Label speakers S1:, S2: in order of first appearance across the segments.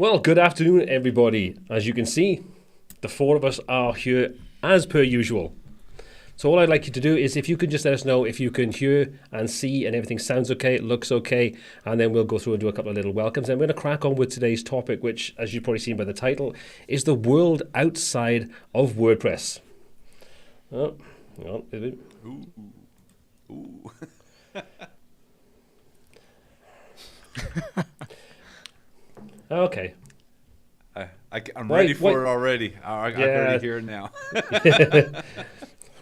S1: Well, good afternoon, everybody. As you can see, the four of us are here as per usual. So all I'd like you to do is if you can just let us know if you can hear and see and everything sounds okay, looks okay, and then we'll go through and do a couple of little welcomes. And we're going to crack on with today's topic, which, as you've probably seen by the title, is the world outside of WordPress. Oh, no, is it?
S2: Ooh.
S1: Okay.
S2: I'm ready for it already. I can already hear it now.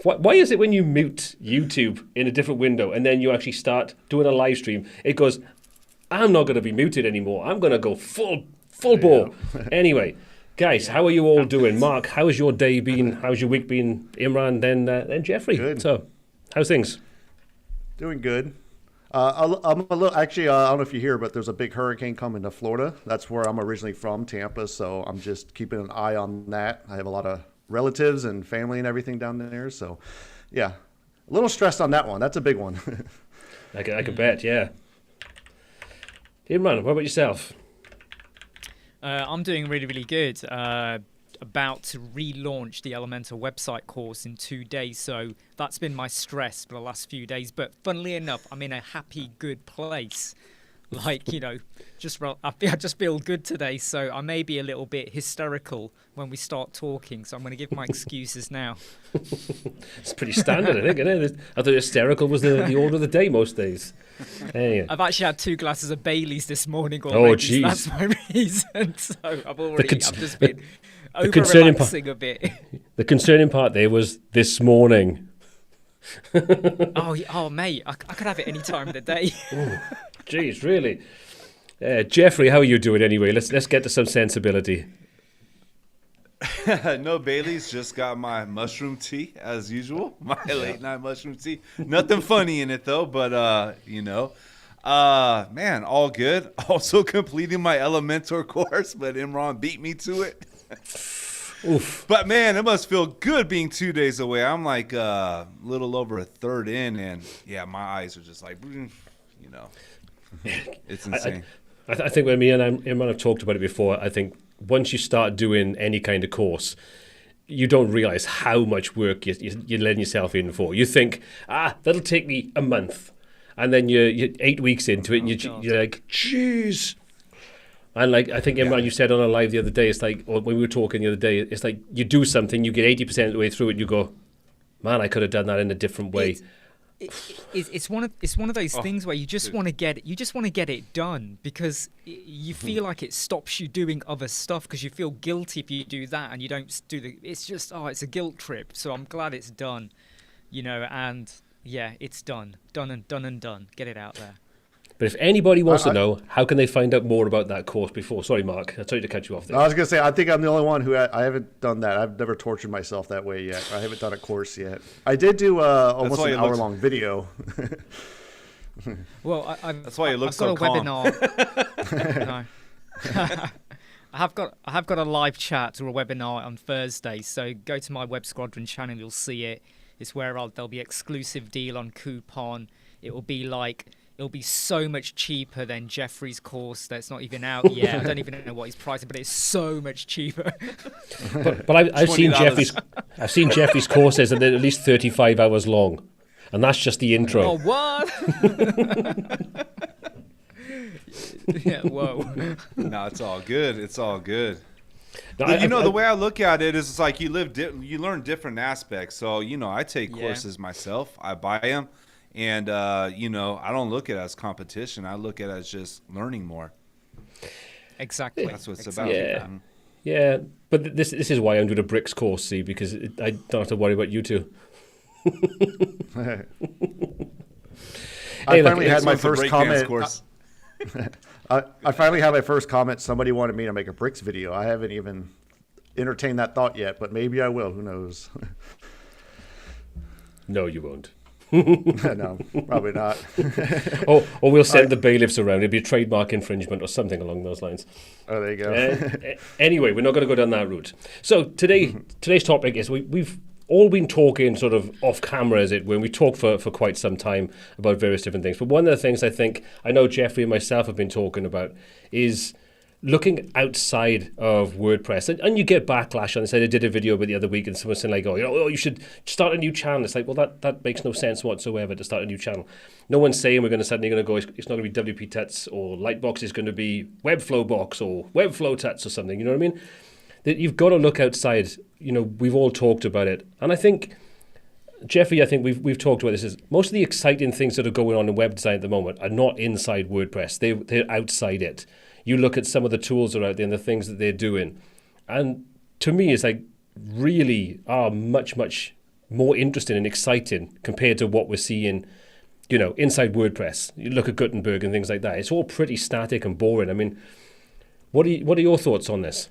S1: Why is it when you mute YouTube in a different window and then you actually start doing a live stream, it goes, I'm not going to be muted anymore. I'm going to go full bore. Anyway, guys, how are you all doing? Mark, how's your day been? How's your week been? Imran, then Jeffrey.
S3: Good.
S1: So, how's things?
S3: Doing good. I'm a little, actually, I don't know if you hear, but there's a big hurricane coming to Florida. That's where I'm originally from, Tampa. So I'm just keeping an eye on that. I have a lot of relatives and family and everything down there. So, yeah, a little stressed on that one. That's a big one.
S1: I can bet, yeah. Imran, what about yourself?
S4: I'm doing really, really good. About to relaunch the Elementor website course in 2 days, so that's been my stress for the last few days. But funnily enough, I'm in a happy, good place. Like, you know, I just feel good today, so I may be a little bit hysterical when we start talking, so I'm going to give my excuses now.
S1: It's pretty standard, I think, isn't it? I thought hysterical was the order of the day most days. Anyway.
S4: I've actually had 2 glasses of Baileys this morning already.
S1: Oh, jeez.
S4: So that's my reason. So I've just been over-relaxing a bit.
S1: The concerning part there was this morning.
S4: oh, mate, I could have it any time of the day.
S1: Jeez, really? Jeffrey, how are you doing anyway? Let's get to some sensibility.
S2: No Bailey's, just got my mushroom tea as usual. My late night mushroom tea. Nothing funny in it though, but man, all good. Also completing my Elementor course, but Imran beat me to it.
S1: Oof.
S2: But man, it must feel good being 2 days away. I'm like a little over a third in, and yeah, my eyes are just like, you know, it's insane.
S1: I think when me and Imran have talked about it before, I think once you start doing any kind of course, you don't realize how much work you're letting yourself in for. You think, that'll take me a month. And then you're 8 weeks into it, and you're like, jeez. And like, I think, Imran, you said on a live the other day, it's like, or when we were talking the other day, it's like you do something, you get 80% of the way through it, and you go, man, I could have done that in a different way.
S4: It's one of those things where you just want to get it done, because you feel like it stops you doing other stuff, because you feel guilty if you do that and you don't do it's just it's a guilt trip. So I'm glad it's done, you know, and yeah, it's done and done. Get it out there.
S1: But if anybody wants to know, how can they find out more about that course before? Sorry, Mark, I tried to cut you off there.
S3: I was going to say, I think I'm the only one who I haven't done that. I've never tortured myself that way yet. I haven't done a course yet. I did do almost an hour-long video.
S4: Well,
S2: that's why you look so calm.
S4: Webinar. No. I have got a live chat or a webinar on Thursday, so go to my Web Squadron channel, you'll see it. It's where there'll be exclusive deal on coupon. It'll be so much cheaper than Jeffrey's course that's not even out yet. I don't even know what he's pricing, but it's so much cheaper.
S1: but I've seen Jeffrey's courses, and they're at least 35 hours long, and that's just the intro.
S4: Oh, what? Yeah, whoa.
S2: No, it's all good. It's all good.
S1: No,
S2: the way I look at it is, it's like you learn different aspects. So, you know, I take courses myself. I buy them. And, you know, I don't look at it as competition. I look at it as just learning more.
S4: Exactly.
S2: That's what it's about.
S1: Yeah. But this is why I'm doing a bricks course, see, because I don't have to worry about you two.
S3: I finally had my first comment. I finally had my first comment. Somebody wanted me to make a bricks video. I haven't even entertained that thought yet, but maybe I will. Who knows?
S1: No, you won't.
S3: No, probably not.
S1: or we'll send the bailiffs around. It'll be a trademark infringement or something along those lines.
S3: Oh, there you go.
S1: Anyway, we're not going to go down that route. So today's topic is we've all been talking sort of off camera, as it were. We talked for quite some time about various different things. But one of the things I know Jeffrey and myself have been talking about is looking outside of WordPress, and you get backlash on this. I did a video about the other week, and someone saying like, oh, you should start a new channel. It's like, well, that makes no sense whatsoever to start a new channel. No one's saying we're suddenly going to go, it's not going to be WPTuts or Lightbox, it's going to be Webflowbox or WebflowTuts or something, you know what I mean? That you've got to look outside. We've all talked about it. And I think, Jeffrey, I think we've talked about this, is most of the exciting things that are going on in web design at the moment are not inside WordPress. They're outside it. You look at some of the tools that are out there and the things that they're doing. And to me, it's like really are much, much more interesting and exciting compared to what we're seeing, inside WordPress. You look at Gutenberg and things like that. It's all pretty static and boring. I mean, what are your thoughts on this?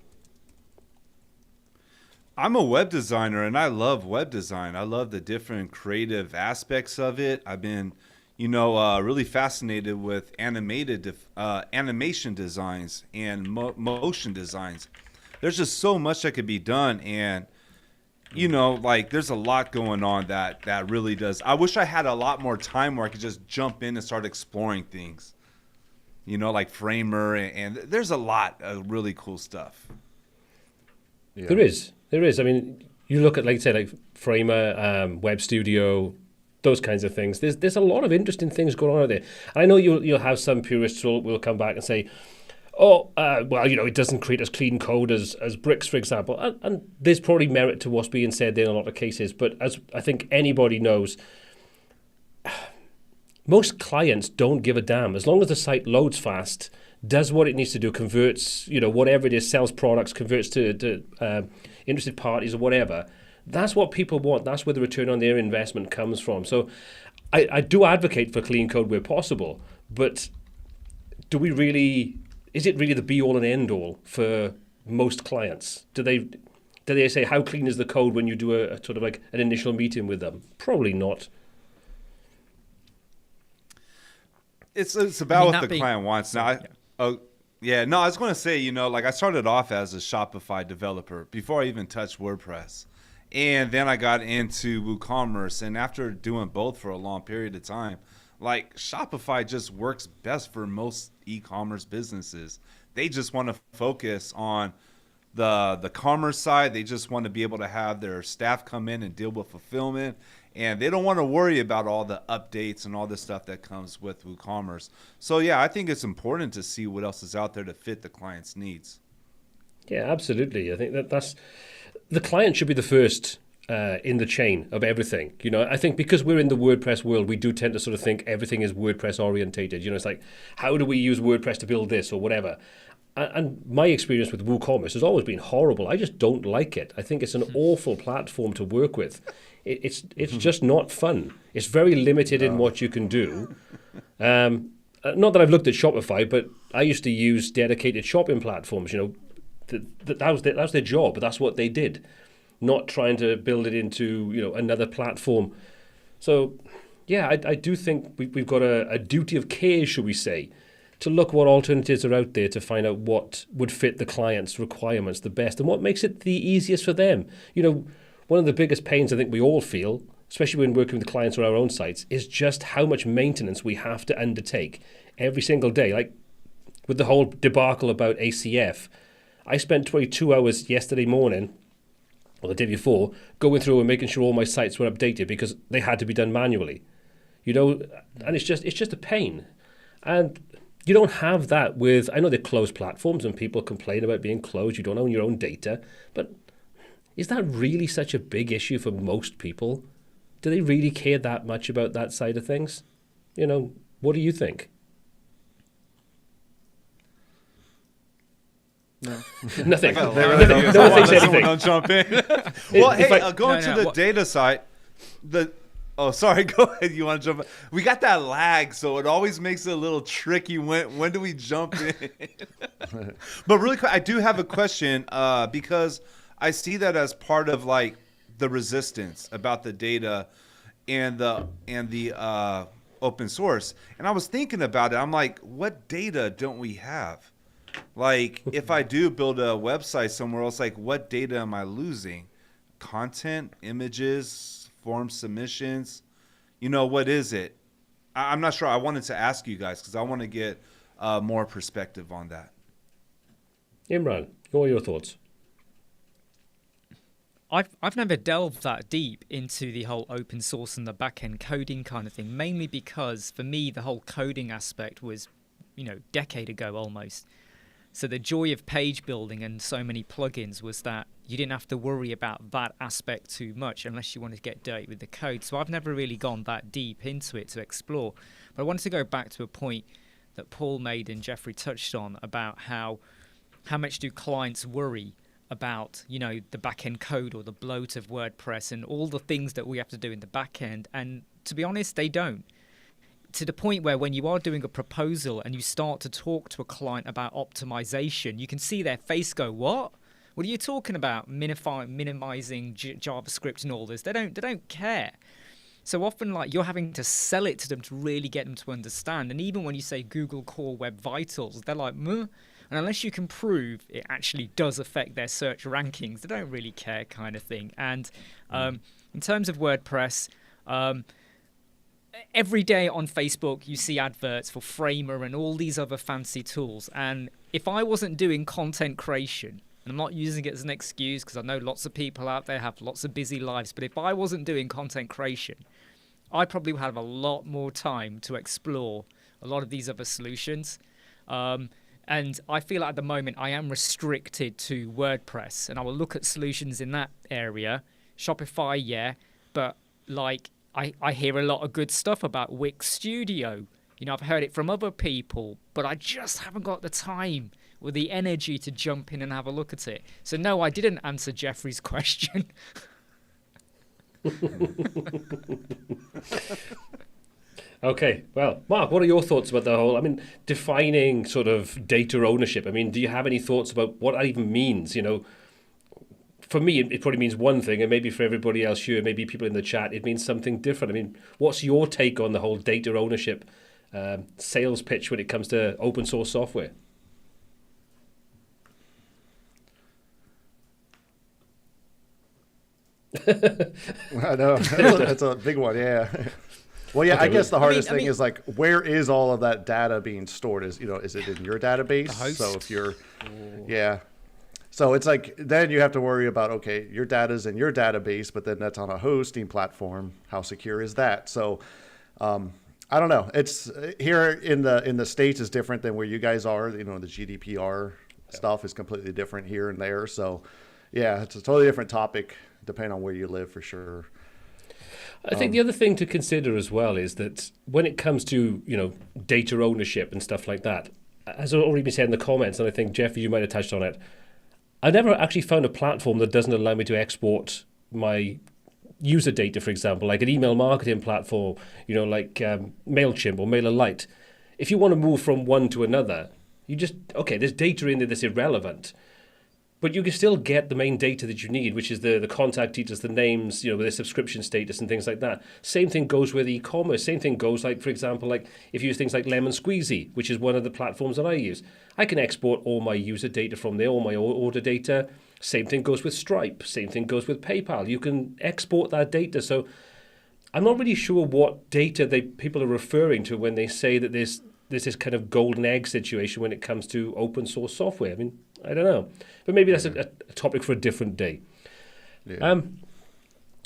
S2: I'm a web designer, and I love web design. I love the different creative aspects of it. I've been really fascinated with animation designs and motion designs. There's just so much that could be done, and there's a lot going on that really does. I wish I had a lot more time where I could just jump in and start exploring things, like Framer, and there's a lot of really cool stuff.
S1: Yeah. There is. I mean, you look at, like Framer, Web Studio, those kinds of things. There's a lot of interesting things going on out there. I know you'll have some purists who will come back and say, it doesn't create as clean code as Bricks, for example. And there's probably merit to what's being said there in a lot of cases. But as I think anybody knows, most clients don't give a damn. As long as the site loads fast, does what it needs to do, converts, whatever it is, sells products, converts to interested parties or whatever. That's what people want. That's where the return on their investment comes from. So I do advocate for clean code where possible, but is it really the be all and end all for most clients? Do they say, how clean is the code when you do a sort of like an initial meeting with them? Probably not.
S2: It's about what the client wants. Now, I was going to say, I started off as a Shopify developer before I even touched WordPress. And then I got into WooCommerce. And after doing both for a long period of time, Shopify just works best for most e-commerce businesses. They just want to focus on the commerce side. They just want to be able to have their staff come in and deal with fulfillment. And they don't want to worry about all the updates and all the stuff that comes with WooCommerce. So, yeah, I think it's important to see what else is out there to fit the client's needs.
S1: Yeah, absolutely. I think that's the client should be the first in the chain of everything. I think because we're in the WordPress world, we do tend to sort of think everything is WordPress orientated. It's like, how do we use WordPress to build this or whatever? And my experience with WooCommerce has always been horrible. I just don't like it. I think it's an awful platform to work with. It's just not fun. It's very limited in what you can do. Not that I've looked at Shopify, but I used to use dedicated shopping platforms. That was their job. That's what they did. Not trying to build it into another platform. So, yeah, I do think we've got a duty of care, shall we say, to look what alternatives are out there to find out what would fit the client's requirements the best and what makes it the easiest for them. One of the biggest pains I think we all feel, especially when working with clients on our own sites, is just how much maintenance we have to undertake every single day. Like with the whole debacle about ACF, I spent 22 hours yesterday morning, or the day before, going through and making sure all my sites were updated because they had to be done manually. And it's just a pain. And you don't have that with, I know they're closed platforms and people complain about being closed, you don't own your own data, but is that really such a big issue for most people? Do they really care that much about that side of things? What do you think?
S3: No.
S1: Nothing.
S2: No
S1: one thinks anything.
S2: Don't jump in. Well, going to the data site, sorry, go ahead. You want to jump in? We got that lag, so it always makes it a little tricky. When do we jump in? But really quick, I do have a question because I see that as part of the resistance about the data and the open source. And I was thinking about it. I'm like, what data don't we have? If I do build a website somewhere else, what data am I losing? Content, images, form submissions? What is it? I'm not sure. I wanted to ask you guys because I want to get more perspective on that.
S1: Imran, what are your thoughts?
S4: I've never delved that deep into the whole open source and the back-end coding kind of thing, mainly because for me the whole coding aspect was, decade ago almost. So the joy of page building and so many plugins was that you didn't have to worry about that aspect too much unless you wanted to get dirty with the code. So I've never really gone that deep into it to explore. But I wanted to go back to a point that Paul made and Jeffrey touched on about how much do clients worry about, the back-end code or the bloat of WordPress and all the things that we have to do in the back end. And to be honest, they don't. To the point where when you are doing a proposal and you start to talk to a client about optimization, you can see their face go, what? What are you talking about? Minimizing JavaScript and all this. They don't care. So often, you're having to sell it to them to really get them to understand. And even when you say Google Core Web Vitals, they're like, meh. And unless you can prove it actually does affect their search rankings, they don't really care kind of thing. And in terms of WordPress, every day on Facebook, you see adverts for Framer and all these other fancy tools. And if I wasn't doing content creation, and I'm not using it as an excuse because I know lots of people out there have lots of busy lives, but if I wasn't doing content creation, I probably would have a lot more time to explore a lot of these other solutions. And I feel at the moment I am restricted to WordPress, and I will look at solutions in that area. Shopify, yeah, but I hear a lot of good stuff about Wix Studio. I've heard it from other people, but I just haven't got the time or the energy to jump in and have a look at it. So no, I didn't answer Jeffrey's question.
S1: Okay, well, Mark, what are your thoughts about the whole, defining sort of data ownership? Do you have any thoughts about what that even means? For me, it probably means one thing, and maybe for everybody else here, maybe people in the chat, it means something different. What's your take on the whole data ownership sales pitch when it comes to open source software?
S3: I know. That's a big one, yeah. Well, yeah, okay, I guess the hardest thing is where is all of that data being stored? Is it in your database? So if you're, yeah. So it's then you have to worry about, okay, your data's in your database, but then that's on a hosting platform. How secure is that? So I don't know. It's here in the States is different than where you guys are. The GDPR stuff is completely different here and there. So yeah, it's a totally different topic depending on where you live for sure.
S1: I think the other thing to consider as well is that when it comes to, data ownership and stuff like that, as I've already been said in the comments, and I think, Jeffrey, you might have touched on it, I've never actually found a platform that doesn't allow me to export my user data, for example, like an email marketing platform, like MailChimp or MailerLite. If you want to move from one to another, there's data in there that's irrelevant. But you can still get the main data that you need, which is the contact details, the names, the subscription status and things like that. Same thing goes with e-commerce. Same thing goes for example, if you use things like Lemon Squeezy, which is one of the platforms that I use. I can export all my user data from there, all my order data. Same thing goes with Stripe. Same thing goes with PayPal. You can export that data. So I'm not really sure what data people are referring to when they say that there's this kind of golden egg situation when it comes to open source software. I don't know. But maybe that's a topic for a different day. Yeah.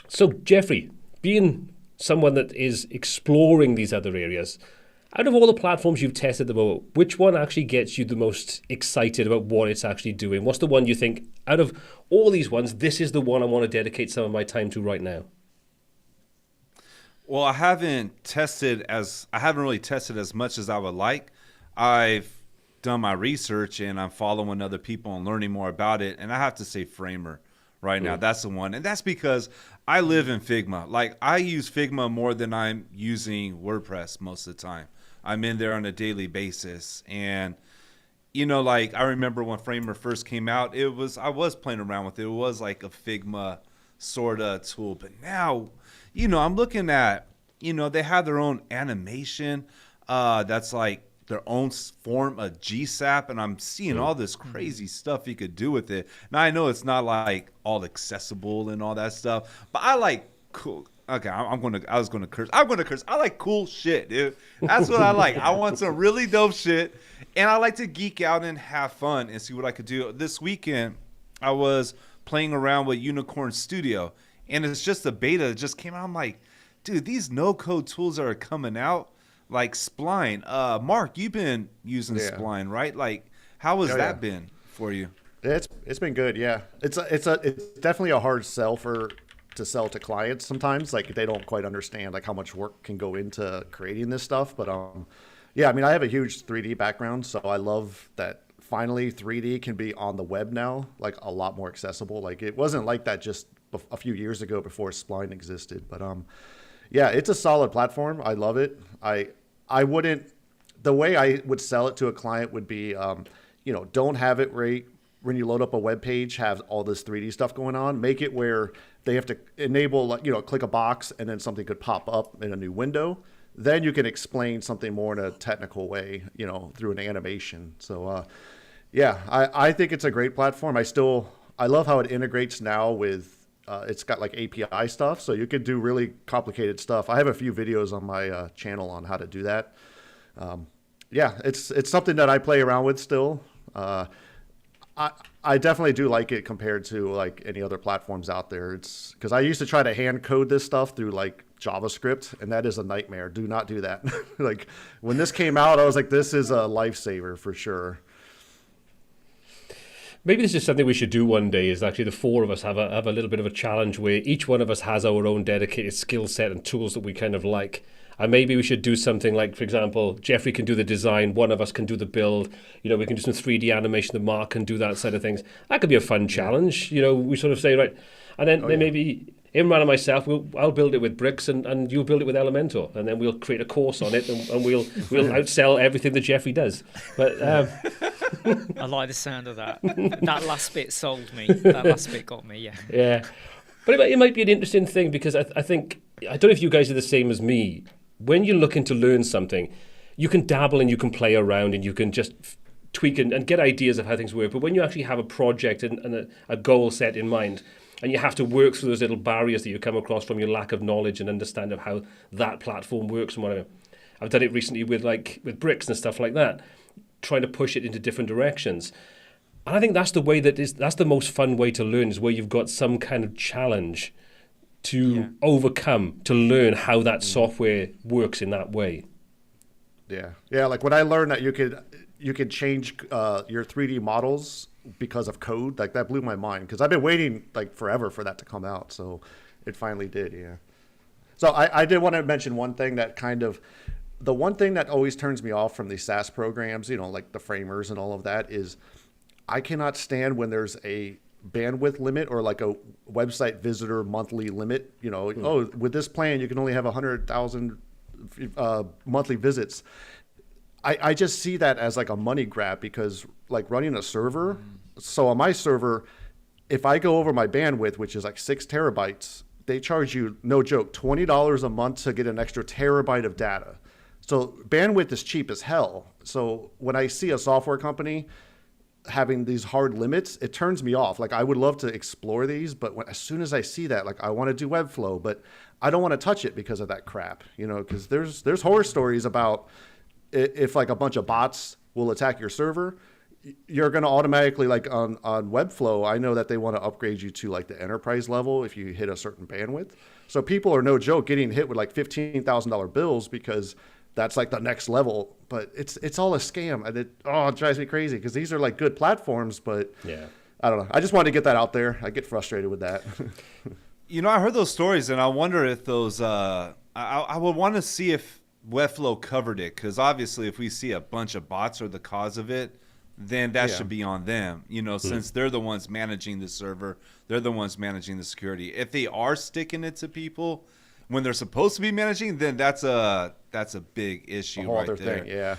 S1: So, Jeffrey, being someone that is exploring these other areas, out of all the platforms you've tested at the moment, which one actually gets you the most excited about what it's actually doing? What's the one you think, out of all these ones, this is the one I want to dedicate some of my time to right now?
S2: Well, I haven't really tested as much as I would like. I've done my research and I'm following other people and learning more about it. And I have to say Framer right now. That's the one. And that's because I live in Figma. I use Figma more than I'm using WordPress most of the time. I'm in there on a daily basis. And, I remember when Framer first came out, I was playing around with it. It was like a Figma sort of tool. But now, I'm looking at, they have their own animation that's their own form of GSAP, and I'm seeing all this crazy stuff you could do with it. Now, I know it's not all accessible and all that stuff, but I like cool. Okay, I'm going to curse. I like cool shit, dude. That's what I like. I want some really dope shit. And I like to geek out and have fun and see what I could do. This weekend, I was playing around with Unicorn Studio, and it's just a beta that just came out. I'm like, dude, these no-code tools that are coming out, like Spline. Mark, you've been using Spline, right? Like, how has that been for you?
S3: It's been good, yeah. It's definitely a hard sell to sell to clients sometimes. Like, they don't quite understand like how much work can go into creating this stuff. But yeah, I mean, I have a huge 3D background, so I love that finally 3D can be on the web now, like a lot more accessible. Like, it wasn't like that just a few years ago before Spline existed. But yeah, it's a solid platform. I love it. I wouldn't, the way I would sell it to a client would be, don't have it right when you load up a web page, have all this 3D stuff going on. Make it where they have to enable, like, click a box and then something could pop up in a new window. Then you can explain something more in a technical way, through an animation. So, yeah, I think it's a great platform. I love how it integrates now with, it's got like API stuff, so you could do really complicated stuff. I have a few videos on my channel on how to do that. Yeah, it's something that I play around with still. I definitely do like it compared to like any other platforms out there. It's because I used to try to hand code this stuff through like JavaScript, and that is a nightmare. Do not do that. Like, when this came out, I was like, this is a lifesaver for sure.
S1: Maybe this is something we should do one day, is actually the four of us have a little bit of a challenge where each one of us has our own dedicated skill set and tools that we kind of like. And maybe we should do something like, for example, Jeffrey can do the design, one of us can do the build, we can do some 3D animation, the Mark can do that side of things. That could be a fun challenge. We sort of say, right, and then maybe Imran and myself, I'll build it with bricks and you'll build it with Elementor, and then we'll create a course on it and we'll outsell everything that Jeffrey does. But
S4: I like the sound of that. That last bit sold me. That last bit got me, yeah.
S1: Yeah. But it might be an interesting thing, because I think, I don't know if you guys are the same as me. When you're looking to learn something, you can dabble and you can play around and you can just tweak and get ideas of how things work. But when you actually have a project and a goal set in mind, and you have to work through those little barriers that you come across from your lack of knowledge and understanding of how that platform works and whatever. I've done it recently with bricks and stuff like that, trying to push it into different directions. And I think that's the way that's the most fun way to learn, is where you've got some kind of challenge to overcome, to learn how that software works in that way.
S3: Yeah. Like, when I learned that you could change your 3D models because of code, like, that blew my mind, because I've been waiting like forever for that to come out. So it finally did. Yeah. So I did want to mention one thing that the one thing that always turns me off from these SaaS programs, like the framers and all of that, is I cannot stand when there's a bandwidth limit or like a website visitor monthly limit. With this plan, you can only have 100,000 monthly visits. I just see that as like a money grab, because like running a server, so on my server, if I go over my bandwidth, which is like 6 terabytes, they charge you, no joke, $20 a month to get an extra terabyte of data. So bandwidth is cheap as hell. So when I see a software company having these hard limits, it turns me off. Like, I would love to explore these, but as soon as I see that, like, I want to do Webflow, but I don't want to touch it because of that crap, because there's horror stories about if like a bunch of bots will attack your server, you're going to automatically, like on Webflow, I know that they want to upgrade you to like the enterprise level if you hit a certain bandwidth. So people are, no joke, getting hit with like $15,000 bills because that's like the next level. But it's all a scam, and it drives me crazy, because these are like good platforms, but
S1: yeah,
S3: I don't know. I just wanted to get that out there. I get frustrated with that.
S2: I heard those stories, and I wonder if those I would want to see if Webflow covered it, because obviously if we see a bunch of bots are the cause of it, then that should be on them, since they're the ones managing the server, they're the ones managing the security. If they are sticking it to people when they're supposed to be managing, then that's a big issue,
S3: a whole
S2: right
S3: other
S2: there.
S3: Thing,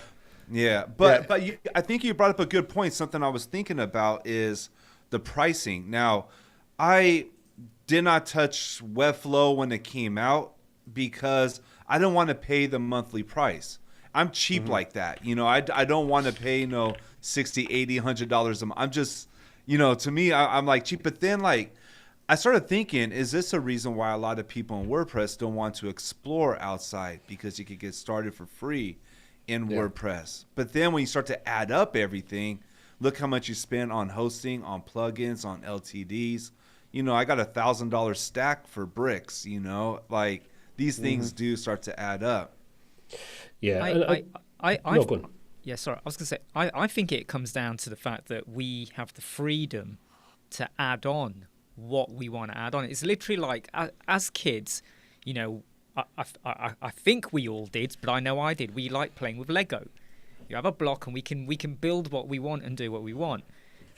S2: yeah. But I think you brought up a good point. Something I was thinking about is the pricing. Now, I did not touch Webflow when it came out because I didn't want to pay the monthly price. I'm cheap like that. I don't want to pay $60, $80, $100 a month. I'm just, to me, I'm like cheap. But then I started thinking, is this a reason why a lot of people in WordPress don't want to explore outside? Because you could get started for free in WordPress. But then when you start to add up everything, look how much you spend on hosting, on plugins, on LTDs. You know, I got $1,000 stack for bricks, you know, like these things do start to add up.
S1: Yeah.
S4: No, go on. Yeah, sorry. I was going to say, I think it comes down to the fact that we have the freedom to add on what we want to add on. It's literally like, as kids, you know, I think we all did, but I know I did. We like playing with Lego. You have a block and we can build what we want and do what we want.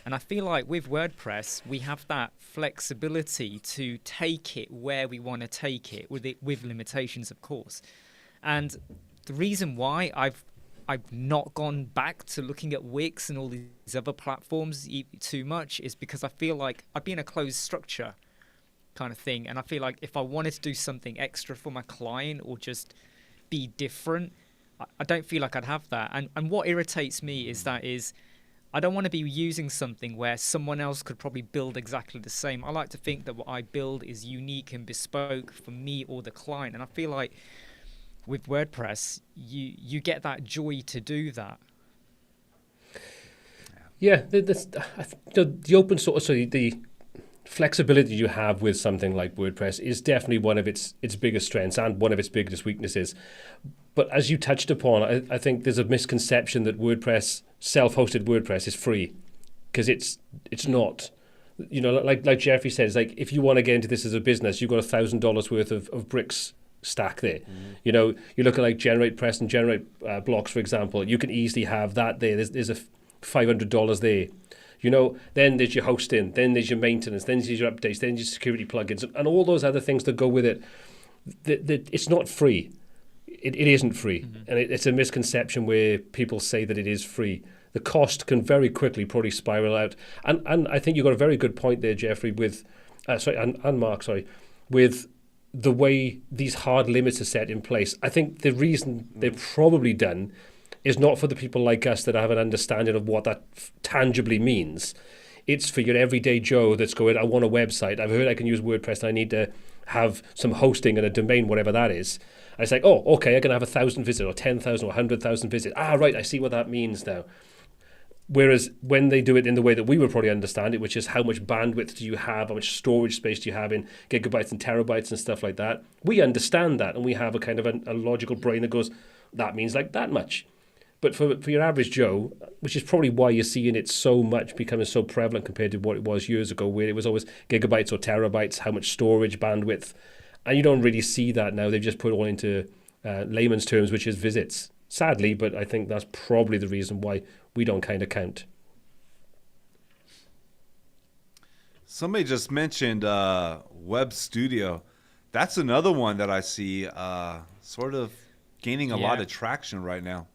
S4: And I feel like with WordPress, we have that flexibility to take it where we want to take it with limitations, of course. And the reason why I've not gone back to looking at Wix and all these other platforms too much is because I feel like I'd be in a closed structure kind of thing. And I feel like if I wanted to do something extra for my client or just be different, I don't feel like I'd have that. And what irritates me is I don't want to be using something where someone else could probably build exactly the same. I like to think that what I build is unique and bespoke for me or the client. And I feel like with WordPress, you get that joy to do that.
S1: Yeah, the open source, so the flexibility you have with something like WordPress is definitely one of its biggest strengths and one of its biggest weaknesses. But as you touched upon, I think there's a misconception that WordPress, self-hosted WordPress, is free, because it's not. You know, like Jeffrey says, like if you want to get into this as a business, you've got $1,000 worth of bricks stack there. You know, you look at like Generate Press and Generate Blocks, for example. You can easily have that there. There's a $500 there. You know, then there's your hosting, then there's your maintenance, then there's your updates, then your security plugins, and all those other things that go with it. It's not free. It isn't free. And it's a misconception where people say that it is free. The cost can very quickly probably spiral out. And I think you've got a very good point there, Jeffrey, with Mark, with the way these hard limits are set in place. I think the reason they've probably done is not for the people like us that have an understanding of what that tangibly means. It's for your everyday Joe that's going, I want a website. I've heard I can use WordPress and I need to have some hosting and a domain, whatever that is. And it's like, oh, okay, I can have 1,000 visits or 10,000 or 100,000 visits. Ah, right, I see what that means now. Whereas when they do it in the way that we would probably understand it, which is how much bandwidth do you have, how much storage space do you have in gigabytes and terabytes and stuff like that, we understand that, and we have a kind of a logical brain that goes, that means like that much. But for your average Joe, which is probably why you're seeing it so much becoming so prevalent compared to what it was years ago, where it was always gigabytes or terabytes, how much storage, bandwidth, and you don't really see that now. They've just put it all into layman's terms, which is visits. Sadly, but I think that's probably the reason why we don't kind of count.
S2: Somebody just mentioned Web Studio. That's another one that I see sort of gaining a lot of traction right now.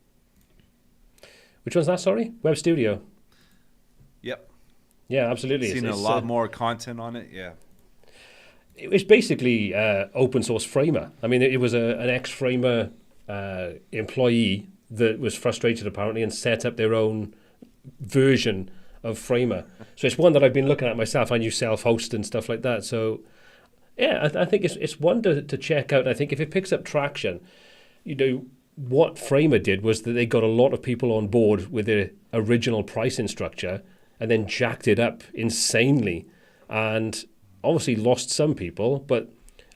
S1: Which one's that, sorry? Web Studio?
S2: Yep.
S1: Yeah, absolutely.
S2: Seen a lot more content on it, yeah.
S1: It's basically open source Framer. I mean, it was an ex-Framer employee that was frustrated apparently and set up their own version of Framer. So it's one that I've been looking at myself. I use self-host and stuff like that. So yeah, I think it's one to check out. I think if it picks up traction, you know, what Framer did was that they got a lot of people on board with their original pricing structure and then jacked it up insanely and obviously lost some people. But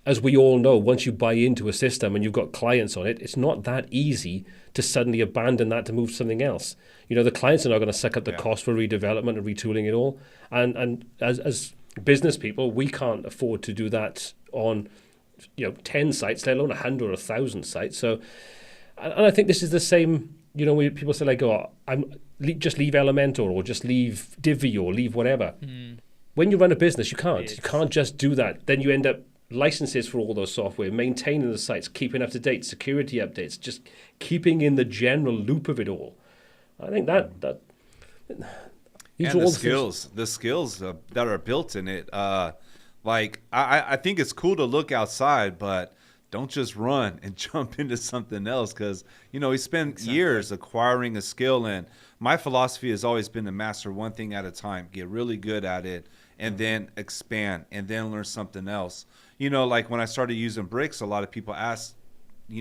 S1: as we all know, once you buy into a system and you've got clients on it, it's not that easy to suddenly abandon that to move to something else. You know, the clients are not going to suck up the cost for redevelopment and retooling it all. And as business people, we can't afford to do that on, 10 sites, let alone 100 or 1,000 sites. So, and I think this is the same, when people say like, just leave Elementor or just leave Divi or leave whatever. When you run a business, you can't. You can't just do that. Then you end up licenses for all those software, maintaining the sites, keeping up to date, security updates, just keeping in the general loop of it all. I think that these
S2: and
S1: are all
S2: the skills that are built in it. I think it's cool to look outside, but don't just run and jump into something else because, we spend years acquiring a skill. And my philosophy has always been to master one thing at a time, get really good at it, and then expand and then learn something else. Like when I started using bricks, a lot of people asked,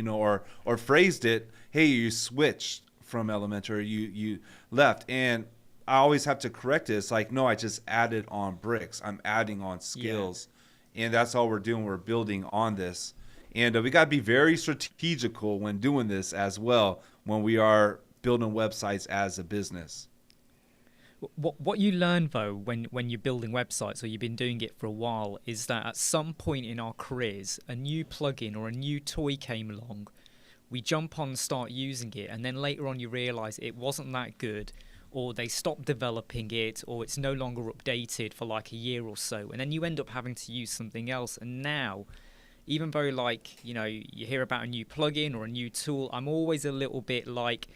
S2: or phrased it, hey, you switched from Elementor, you left. And I always have to correct it. It's like, no, I just added on bricks. I'm adding on skills. Yeah. And that's all we're doing. We're building on this. And we got to be very strategical when doing this as well, when we are building websites as a business.
S4: What you learn, though, when you're building websites or you've been doing it for a while, is that at some point in our careers, a new plugin or a new toy came along, we jump on and start using it, and then later on you realise it wasn't that good, or they stopped developing it, or it's no longer updated for like a year or so, and then you end up having to use something else. And now, even though you hear about a new plugin or a new tool, I'm always a little bit like,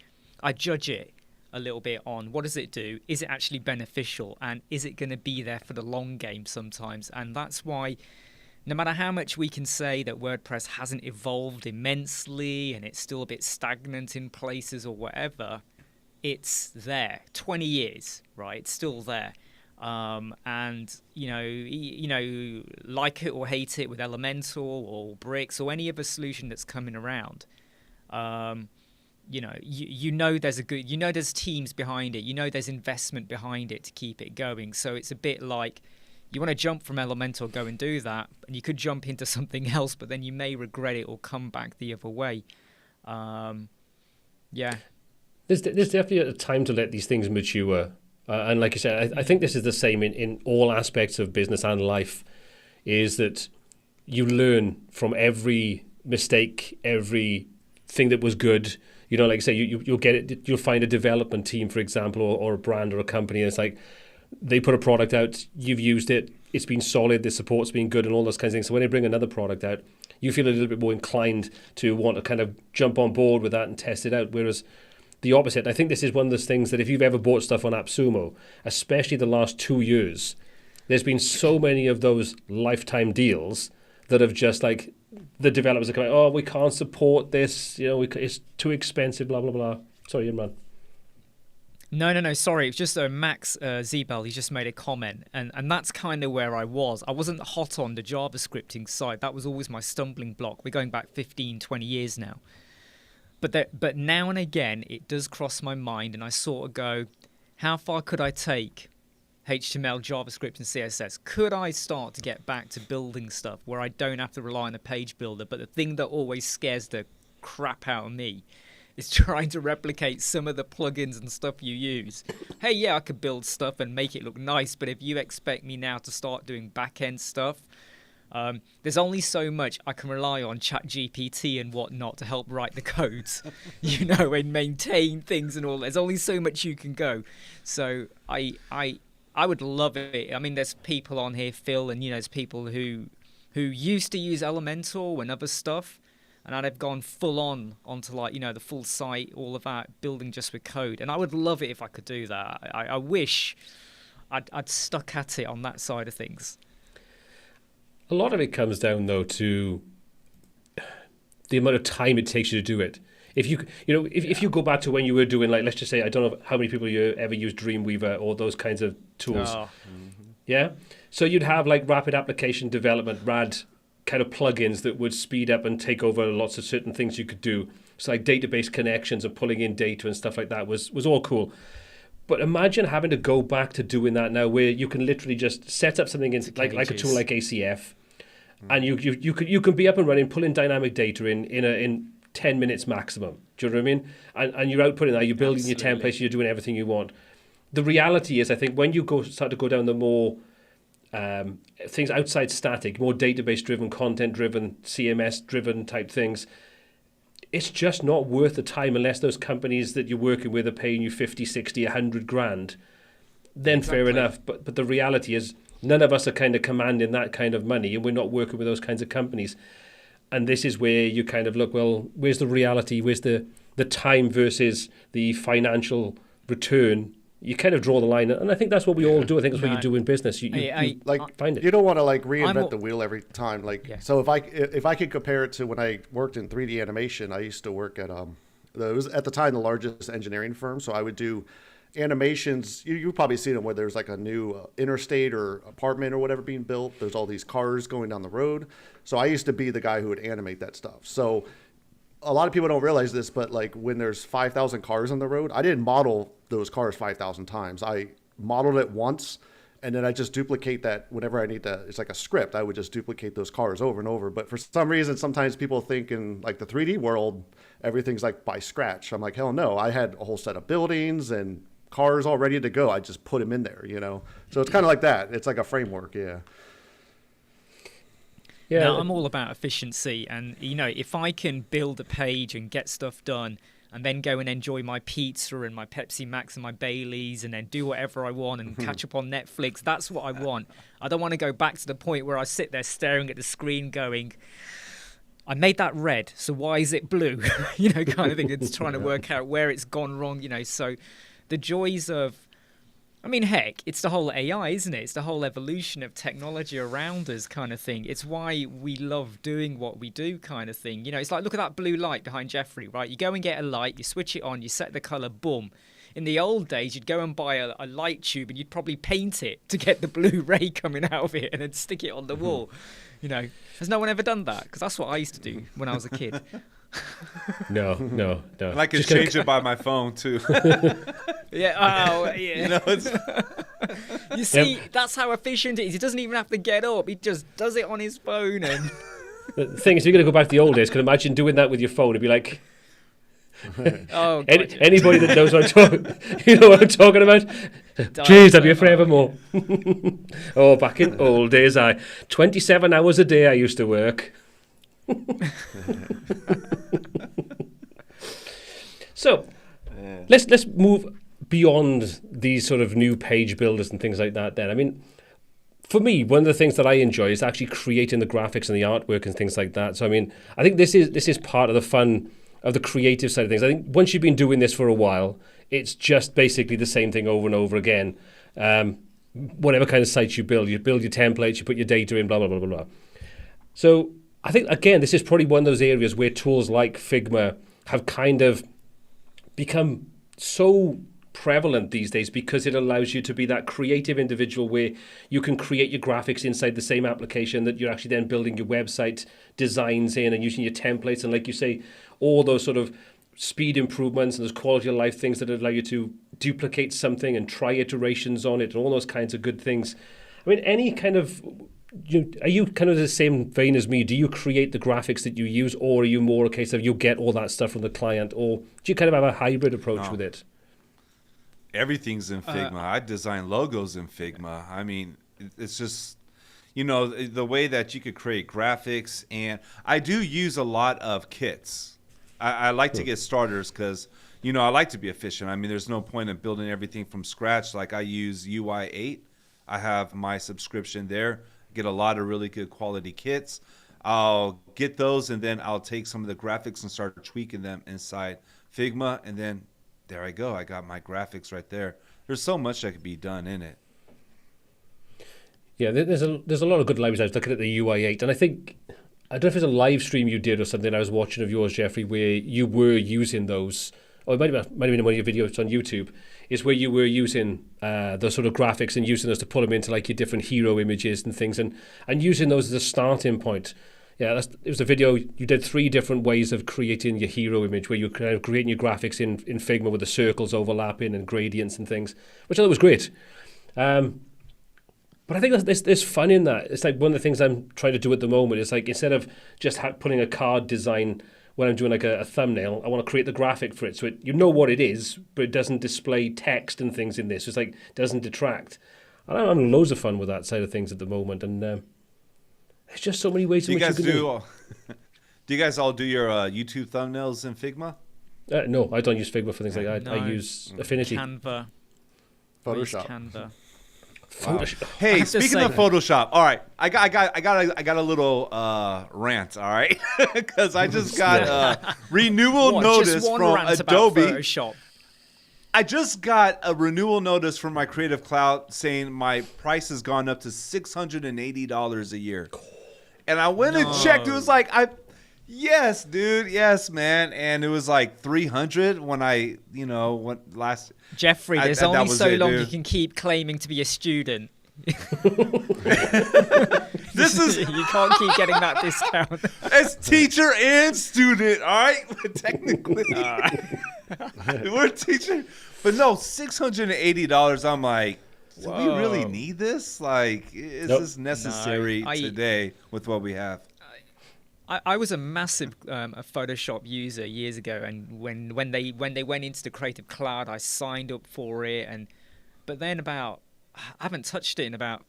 S4: I judge it a little bit on what does it do, is it actually beneficial, and is it going to be there for the long game sometimes. And that's why no matter how much we can say that WordPress hasn't evolved immensely and it's still a bit stagnant in places or whatever, it's there. 20 years, right? It's still there. And like it or hate it with Elementor or Bricks or any other solution that's coming around, there's teams behind it, there's investment behind it to keep it going. So it's a bit like you want to jump from Elementor, go and do that, and you could jump into something else, but then you may regret it or come back the other way.
S1: There's definitely a time to let these things mature. And like you said, I think this is the same in all aspects of business and life, is that you learn from every mistake, every thing that was good. Like I say, you'll get it. You'll find a development team, for example, or a brand or a company. And it's like they put a product out, you've used it, it's been solid, the support's been good, and all those kinds of things. So when they bring another product out, you feel a little bit more inclined to want to kind of jump on board with that and test it out. Whereas the opposite, I think this is one of those things that if you've ever bought stuff on AppSumo, especially the last 2 years, there's been so many of those lifetime deals that have just like, the developers are going, oh, we can't support this, it's too expensive, blah, blah, blah. Sorry, Imran.
S4: No, sorry. It's just Max Zebel, he just made a comment. And that's kind of where I was. I wasn't hot on the JavaScripting side. That was always my stumbling block. We're going back 15, 20 years now. But now and again, it does cross my mind, and I sort of go, how far could I take HTML, JavaScript, and CSS? Could I start to get back to building stuff where I don't have to rely on a page builder? But the thing that always scares the crap out of me is trying to replicate some of the plugins and stuff you use. Hey, yeah, I could build stuff and make it look nice, but if you expect me now to start doing back-end stuff, there's only so much I can rely on ChatGPT and whatnot to help write the codes, and maintain things and all. There's only so much you can go. So I would love it. I mean, there's people on here, Phil, and there's people who used to use Elementor and other stuff, and now they've gone full onto the full site, all of that, building just with code. And I would love it if I could do that. I wish I'd stuck at it on that side of things.
S1: A lot of it comes down, though, to the amount of time it takes you to do it. If you go back to when you were doing, like, let's just say, I don't know how many people you ever use Dreamweaver or those kinds of tools. Oh. Mm-hmm. Yeah? So you'd have like rapid application development, RAD kind of plugins that would speed up and take over lots of certain things you could do. So like database connections and pulling in data and stuff like that was all cool. But imagine having to go back to doing that now, where you can literally just set up something in like a tool like ACF, and you can be up and running, pulling dynamic data in 10 minutes maximum. Do you know what I mean? And you're outputting that, you're building your templates, you're doing everything you want. The reality is, I think when you start to go down the more things outside static, more database-driven, content-driven, CMS-driven type things, it's just not worth the time unless those companies that you're working with are paying you 50, 60, 100 grand. Then fair enough. But the reality is none of us are kind of commanding that kind of money, and we're not working with those kinds of companies. And this is where you kind of look, well, where's the reality? Where's the time versus the financial return? You kind of draw the line. And I think that's what we all do. I think that's what you do in business. You find it.
S3: You don't want to like reinvent the wheel every time. So if I could compare it to when I worked in 3D animation, I used to work at it was at the time the largest engineering firm. So I would do animations. You've probably seen them where there's like a new interstate or apartment or whatever being built. There's all these cars going down the road. So I used to be the guy who would animate that stuff. So a lot of people don't realize this, but like when there's 5,000 cars on the road, I didn't model those cars 5,000 times. I modeled it once, and then I just duplicate that whenever I need to. It's like a script. I would just duplicate those cars over and over. But for some reason, sometimes people think in like the 3D world, everything's like by scratch. I'm like, hell no. I had a whole set of buildings and cars all ready to go. I just put them in there, you know? So it's kind of like that. It's like a framework. Yeah.
S4: Yeah, now, I'm all about efficiency, and you know, if I can build a page and get stuff done, and then go and enjoy my pizza and my Pepsi Max and my Baileys, and then do whatever I want and catch up on Netflix, that's what I want. I don't want to go back to the point where I sit there staring at the screen, going, "I made that red, so why is it blue?" You know, kind of thing. It's trying to work out where it's gone wrong. You know, so the joys of, I mean, heck, it's the whole AI, isn't it? It's the whole evolution of technology around us kind of thing. It's why we love doing what we do kind of thing. You know, it's like, look at that blue light behind Jeffrey, right? You go and get a light, you switch it on, you set the color, boom. In the old days, you'd go and buy a light tube and you'd probably paint it to get the blue ray coming out of it and then stick it on the wall. You know, has no one ever done that? Because that's what I used to do when I was a kid.
S1: No.
S2: And I can change it by my phone too.
S4: Yeah. Oh, yeah.
S2: You know, it's...
S4: You see, that's how efficient it is. He doesn't even have to get up. He just does it on his phone. And
S1: the thing is, you're going to go back to the old days. Can imagine doing that with your phone? It'd be like,
S4: oh, God,
S1: anybody that knows what I'm talking, you know what I'm talking about. Jeez, I'd be a forevermore. Oh, back in old days, 27 hours a day I used to work. So let's move beyond these sort of new page builders and things like that then. I mean, for me, one of the things that I enjoy is actually creating the graphics and the artwork and things like that. So I mean, I think this is part of the fun of the creative side of things. I think once you've been doing this for a while, it's just basically the same thing over and over again. Whatever kind of sites you build your templates, you put your data in, blah, blah, blah, blah, blah. So I think, again, this is probably one of those areas where tools like Figma have kind of become so prevalent these days because it allows you to be that creative individual where you can create your graphics inside the same application that you're actually then building your website designs in and using your templates. And like you say, all those sort of speed improvements and those quality of life things that allow you to duplicate something and try iterations on it and all those kinds of good things. I mean, any kind of... are you kind of the same vein as me? Do you create the graphics that you use, or are you more a case of you get all that stuff from the client, or do you kind of have a hybrid approach with it?
S2: Everything's in Figma. I design logos in Figma. I mean, it's just, you know, the way that you could create graphics, and I do use a lot of kits. I like to get starters because, you know, I like to be efficient. I mean, there's no point in building everything from scratch. Like I use UI 8. I have my subscription there. Get a lot of really good quality kits. I'll get those, and then I'll take some of the graphics and start tweaking them inside Figma, and then there I go. I got my graphics right there. There's so much that could be done in it.
S1: Yeah, there's a lot of good libraries. I was looking at the UI8, and I don't know if it's a live stream you did or something I was watching of yours, Jeffrey, where you were using those, or it might have been in one of your videos on YouTube, is where you were using those sort of graphics and using those to put them into like your different hero images and things, and using those as a starting point. Yeah, it was a video. You did 3 different ways of creating your hero image, where you're kind of creating your graphics in Figma with the circles overlapping and gradients and things, which I thought was great. But I think there's fun in that. It's like one of the things I'm trying to do at the moment. It's like instead of just putting a card design when I'm doing like a thumbnail, I want to create the graphic for it. So you know what it is, but it doesn't display text and things in this. It's like doesn't detract. And I'm having loads of fun with that side of things at the moment. And there's just so many ways in which you can do.
S2: Do you guys all do your YouTube thumbnails in Figma?
S1: No, I don't use Figma for things like that. No. I use Affinity.
S4: Canva.
S3: Photoshop.
S4: Canva.
S2: Wow. Hey, speaking of Photoshop, all right, I got a little rant, all right, because I just got a renewal notice from Adobe. I just got a renewal notice from my Creative Cloud saying my price has gone up to $680 a year, and I went and checked. It was like yes, dude, yes, man, and it was like $300 when went last.
S4: Jeffrey, there's only so long you can keep claiming to be a student.
S2: This is
S4: you can't keep getting that discount.
S2: It's teacher and student, all right? Technically, we're teacher, but no, $680. I'm like, do we really need this? Like, is this necessary today with what we have?
S4: I was a massive a Photoshop user years ago, and when they went into the Creative Cloud, I signed up for it, but then I haven't touched it in about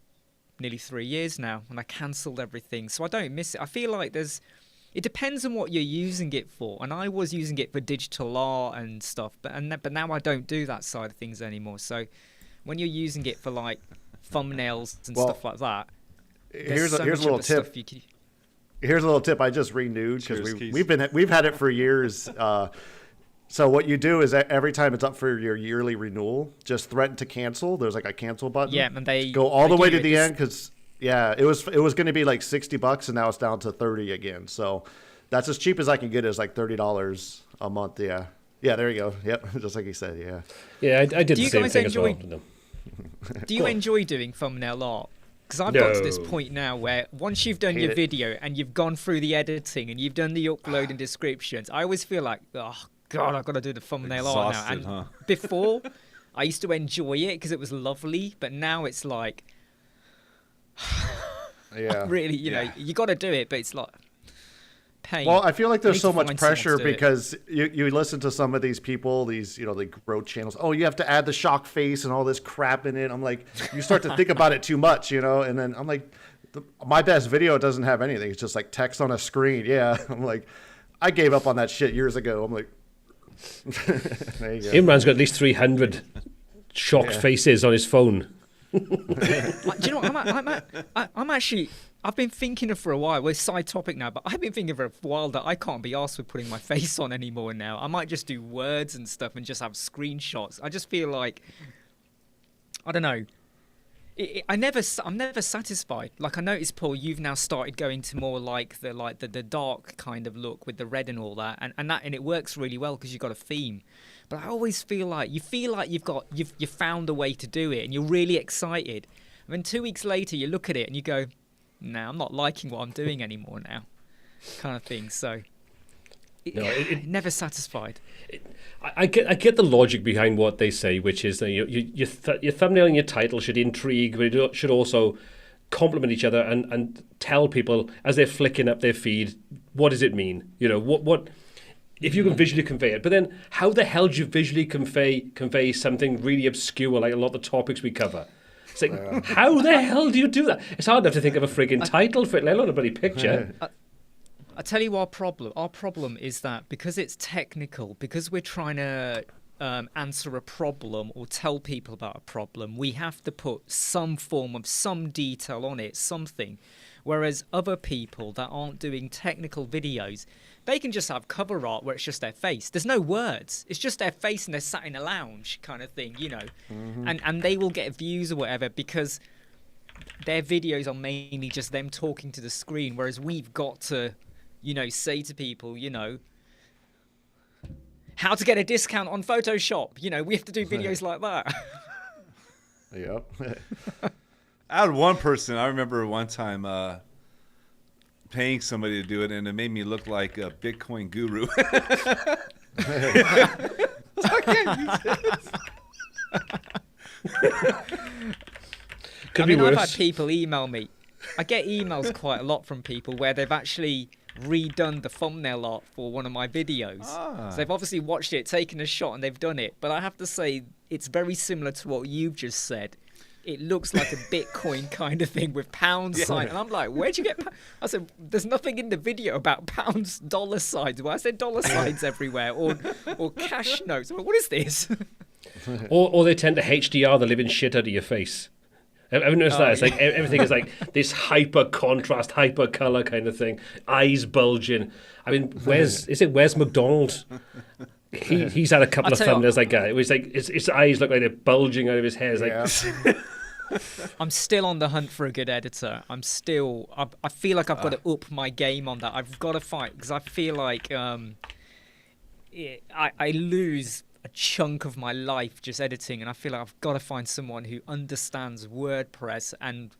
S4: nearly 3 years now, and I cancelled everything, so I don't miss it. I feel like it depends on what you're using it for, and I was using it for digital art and stuff, but now I don't do that side of things anymore. So when you're using it for like thumbnails and stuff like that,
S3: here's a little tip. Here's a little tip. I just renewed because we've had it for years. So what you do is every time it's up for your yearly renewal, just threaten to cancel. There's like a cancel button.
S4: Yeah, and they
S3: go all the way to the end because it was going to be like $60 and now it's down to $30 again. So that's as cheap as I can get. Is like $30 a month. Yeah, there you go. Yep, just like you said.
S1: Yeah. I did the same thing as well.
S4: Do you enjoy doing thumbnail art? Because I've got to this point now where once you've done your video and you've gone through the editing and you've done the upload and descriptions, I always feel like, oh God, I've got to do the thumbnail art now. And before, I used to enjoy it because it was lovely, but now it's like, really, you know, you got to do it, but it's like pain.
S3: Well, I feel like there's so much pressure because you listen to some of these people, these, like growth channels. Oh, you have to add the shock face and all this crap in it. I'm like, you start to think about it too much, and then I'm like, my best video doesn't have anything. It's just like text on a screen. Yeah. I'm like, I gave up on that shit years ago. I'm like, there you go.
S1: Imran's got at least 300 shocked faces on his phone.
S4: Do you know what? I'm actually... I've been thinking for a while, we're side topic now, but I've been thinking for a while that I can't be arsed with putting my face on anymore now. I might just do words and stuff and just have screenshots. I just feel like, I don't know. I'm never satisfied. Like I noticed, Paul, you've now started going to more like the dark kind of look with the red and all that, and it works really well because you've got a theme. But I always feel like you've found a way to do it, and you're really excited. And then 2 weeks later, you look at it and you go, "No, I'm not liking what I'm doing anymore now," kind of thing. So, never satisfied.
S1: I get the logic behind what they say, which is that your thumbnail and your title should intrigue, but it should also complement each other and tell people as they're flicking up their feed, what does it mean? What if you can visually convey it. But then how the hell do you visually convey something really obscure like a lot of the topics we cover? It's like, how the hell do you do that? It's hard enough to think of a frigging title for it, let alone a bloody picture.
S4: I tell you our problem. Our problem is that because it's technical, because we're trying to answer a problem or tell people about a problem, we have to put some form of some detail on it, something. Whereas other people that aren't doing technical videos, they can just have cover art where it's just their face. There's no words. It's just their face and they're sat in a lounge kind of thing, Mm-hmm. And they will get views or whatever because their videos are mainly just them talking to the screen, whereas we've got to, say to people, how to get a discount on Photoshop. We have to do videos like that.
S3: Yep.
S2: I had one person, I remember one time paying somebody to do it, and it made me look like a Bitcoin guru. So I can't use
S1: it.
S4: I've had people email me. I get emails quite a lot from people where they've actually redone the thumbnail art for one of my videos. So they've obviously watched it, taken a shot, and they've done it. But I have to say, it's very similar to what you've just said. It looks like a Bitcoin kind of thing with pound sign. And I'm like, where'd you get I said, there's nothing in the video about pounds, dollar signs. Well, I said dollar signs everywhere or cash notes. What is this?
S1: or they tend to HDR the living shit out of your face. I've noticed that. It's like everything is like this hyper contrast, hyper color kind of thing. Eyes bulging. I mean, where's McDonald? He's had a couple of thumbnails like that. It was like his eyes look like they're bulging out of his hair. It's like
S4: I'm still on the hunt for a good editor. I feel like I've got to up my game on that. I've got to fight because I feel like I lose a chunk of my life just editing, and I feel like I've got to find someone who understands WordPress, and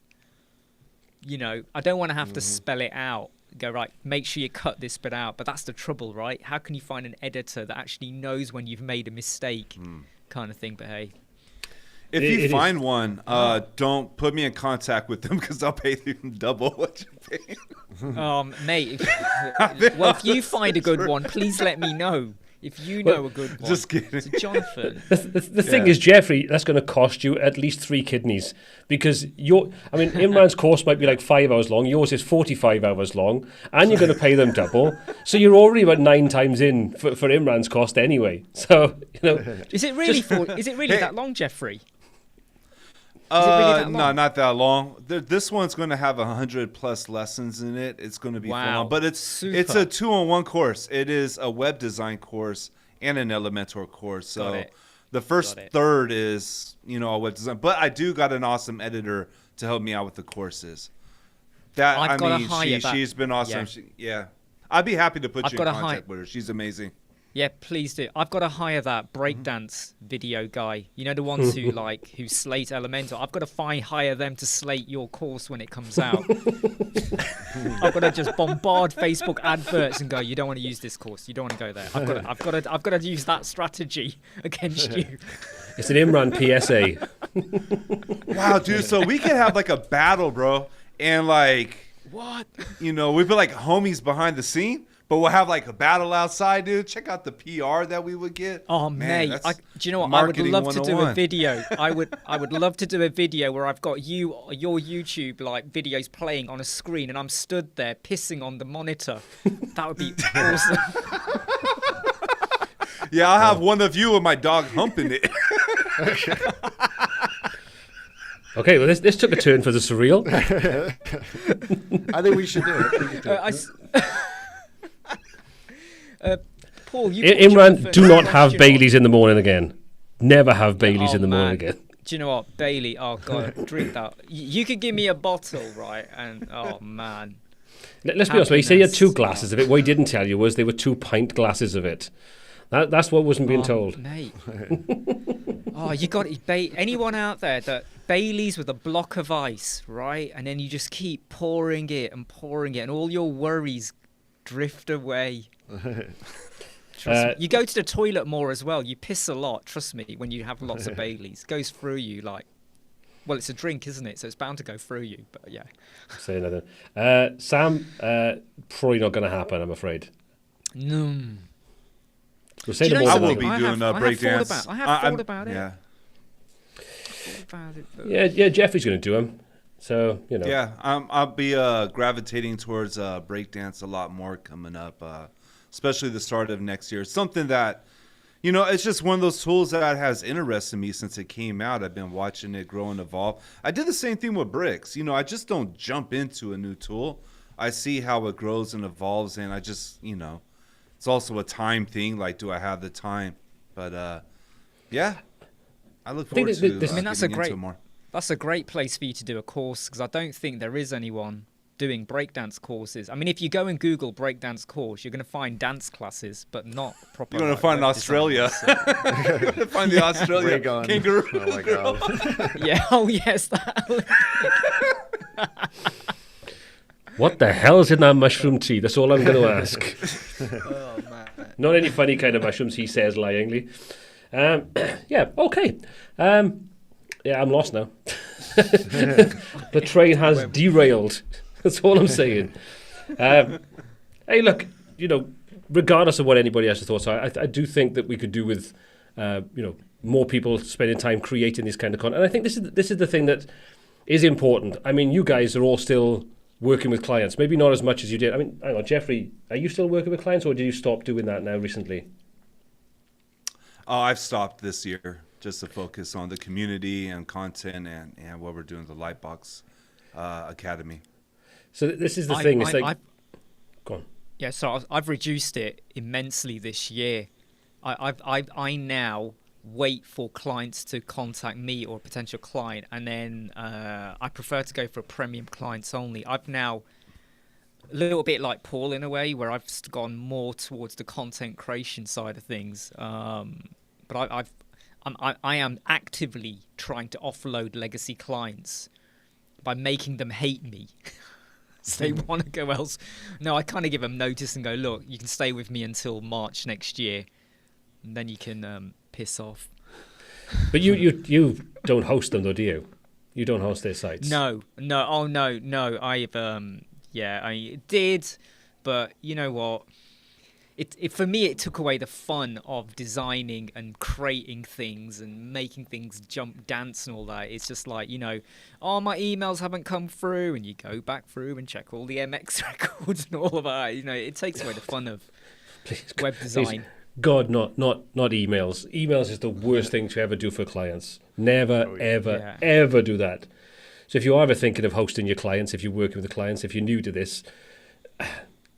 S4: I don't want to have to spell it out. Go, right, make sure you cut this bit out. But that's the trouble, right? How can you find an editor that actually knows when you've made a mistake, kind of thing? But hey,
S2: if you find one, don't put me in contact with them because I'll pay them double what you pay.
S4: Mate, if you find a good one, please let me know. If you know a good one.
S2: Just kidding.
S4: So Jonathan.
S1: The thing is, Jeffrey, that's going to cost you at least 3 kidneys because Imran's course might be like 5 hours long. Yours is 45 hours long, and you're going to pay them double. So you're already about 9 times in for Imran's cost anyway. So
S4: is it really that long, Jeffrey? Really
S2: no, not that long. This one's going to have 100+ lessons in it. It's going to be fun, but it's a 2-on-1 course. It is a web design course and an Elementor course. So the first third is a web design, but I do got an awesome editor to help me out with the courses. She's been awesome.
S4: Yeah.
S2: I'd be happy to put you in contact with her. She's amazing.
S4: Yeah, please do. I've got to hire that breakdance video guy. The ones who slate Elementor. I've got to hire them to slate your course when it comes out. I've got to just bombard Facebook adverts and go, you don't want to use this course. You don't want to go there. I've got to use that strategy against you.
S1: It's an Imran PSA.
S2: Wow, dude. So we could have like a battle, bro. And
S4: what?
S2: We'd be like homies behind the scene. But we'll have like a battle outside, dude. Check out the PR that we would get.
S4: Oh, mate. Do you know what? I would love to do a video. I would love to do a video where I've got your YouTube videos playing on a screen and I'm stood there pissing on the monitor. That would be awesome.
S2: Yeah, I'll have one of you and my dog humping it.
S1: Okay, well, this took a turn for the surreal.
S3: I think we should do it.
S4: Paul,
S1: Imran, do not have Baileys in the morning again. Never have Baileys in the morning again.
S4: Do you know what? Bailey, oh, God, drink that. You could give me a bottle, right? And, oh, man.
S1: Let's be honest, he said he had 2 glasses of it. What he didn't tell you was they were 2-pint glasses of it. That's what wasn't being told.
S4: Mate. You got it. Anyone out there that Baileys with a block of ice, right? And then you just keep pouring it, and all your worries drift away. Trust me. You go to the toilet more as well. You piss a lot, trust me, when you have lots of Baileys. It goes through you well, it's a drink, isn't it? So it's bound to go through you, but yeah.
S1: Say nothing. Sam, probably not going to happen, I'm afraid.
S4: No.
S2: I will be doing a breakdance.
S4: I have thought about it.
S2: Yeah.
S1: Yeah, Jeffrey's going to do them. So,
S2: Yeah, I'll be gravitating towards breakdance a lot more coming up, especially the start of next year. It's something that, it's just one of those tools that has interested me since it came out. I've been watching it grow and evolve. I did the same thing with bricks. I just don't jump into a new tool. I see how it grows and evolves, and I just, it's also a time thing. Do I have the time? But, yeah, I look forward to getting into it more.
S4: That's a great place for you to do a course because I don't think there is anyone doing breakdance courses. I mean, if you go and Google breakdance course, you're going to find dance classes, but not proper.
S2: You're going to find Australia. You're going to find the Australia kangaroo.
S3: Oh my God.
S4: Yeah. Oh yes.
S1: What the hell is in that mushroom tea? That's all I'm going to ask.
S4: Oh man.
S1: Not any funny kind of mushrooms, he says lyingly. Yeah. Okay. Yeah, I'm lost now. The train has derailed. That's all I'm saying. Hey, look, regardless of what anybody else's thoughts are, I do think that we could do with, more people spending time creating this kind of content. And I think this is the thing that is important. I mean, you guys are all still working with clients, maybe not as much as you did. I mean, hang on, Jeffrey, are you still working with clients, or did you stop doing that now recently?
S2: Oh, I've stopped this year. Just to focus on the community and content and what we're doing the Lightbox Academy.
S1: So this is the thing. It's go on.
S4: Yeah, so I've reduced it immensely this year. I now wait for clients to contact me or a potential client, and then I prefer to go for premium clients only. I've now a little bit like Paul in a way, where I've gone more towards the content creation side of things. but I am actively trying to offload legacy clients by making them hate me. So they want to go else. No, I kind of give them notice and go, look, you can stay with me until March next year, and then you can piss off.
S1: But you don't host them though, do you? You don't host their sites.
S4: No. I did, but you know what? It for me, it took away the fun of designing and creating things and making things jump, dance, and all that. It's just like, oh, my emails haven't come through, and you go back through and check all the MX records and all of that. It takes away the fun of web design.
S1: Please. God, not emails. Emails is the worst thing to ever do for clients. Never, ever do that. So if you're ever thinking of hosting your clients, if you're working with the clients, if you're new to this,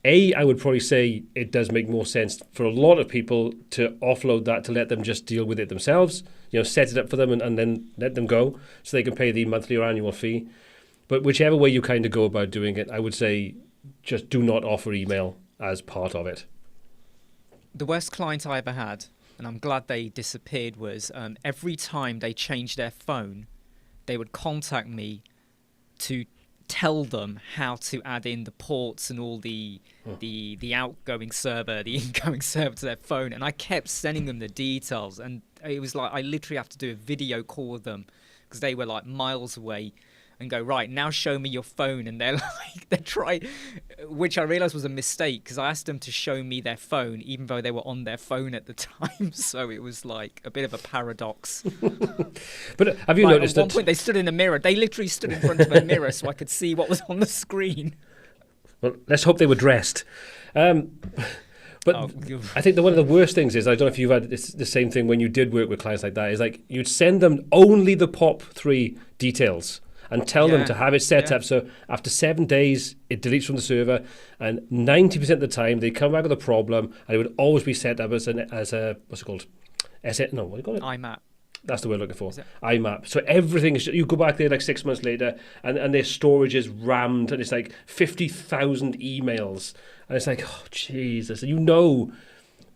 S1: I would probably say it does make more sense for a lot of people to offload that, to let them just deal with it themselves, set it up for them and then let them go so they can pay the monthly or annual fee. But whichever way you kind of go about doing it, I would say just do not offer email as part of it.
S4: The worst client I ever had, and I'm glad they disappeared, was every time they changed their phone, they would contact me to tell them how to add in the ports and all the outgoing server, the incoming server to their phone, and I kept sending them the details, and it was like I literally have to do a video call with them because they were like miles away, and go, right, now show me your phone, and they're like, which I realized was a mistake because I asked them to show me their phone even though they were on their phone at the time, so it was like a bit of a paradox.
S1: But have you noticed
S4: at one point they stood in a mirror, they literally stood in front of a mirror so I could see what was on the screen.
S1: Well, let's hope they were dressed. But I think one of the worst things is, I don't know if you've had the same thing when you did work with clients like that, is like you'd send them only the POP 3 details and tell them to have it set up so after 7 days it deletes from the server, and 90% of the time they come back with a problem and it would always be set up as a what's it called? What do you call it?
S4: IMAP.
S1: That's the word I'm looking for. IMAP. So everything is, you go back there like 6 months later and their storage is rammed and it's like 50,000 emails. And it's like, oh, Jesus. And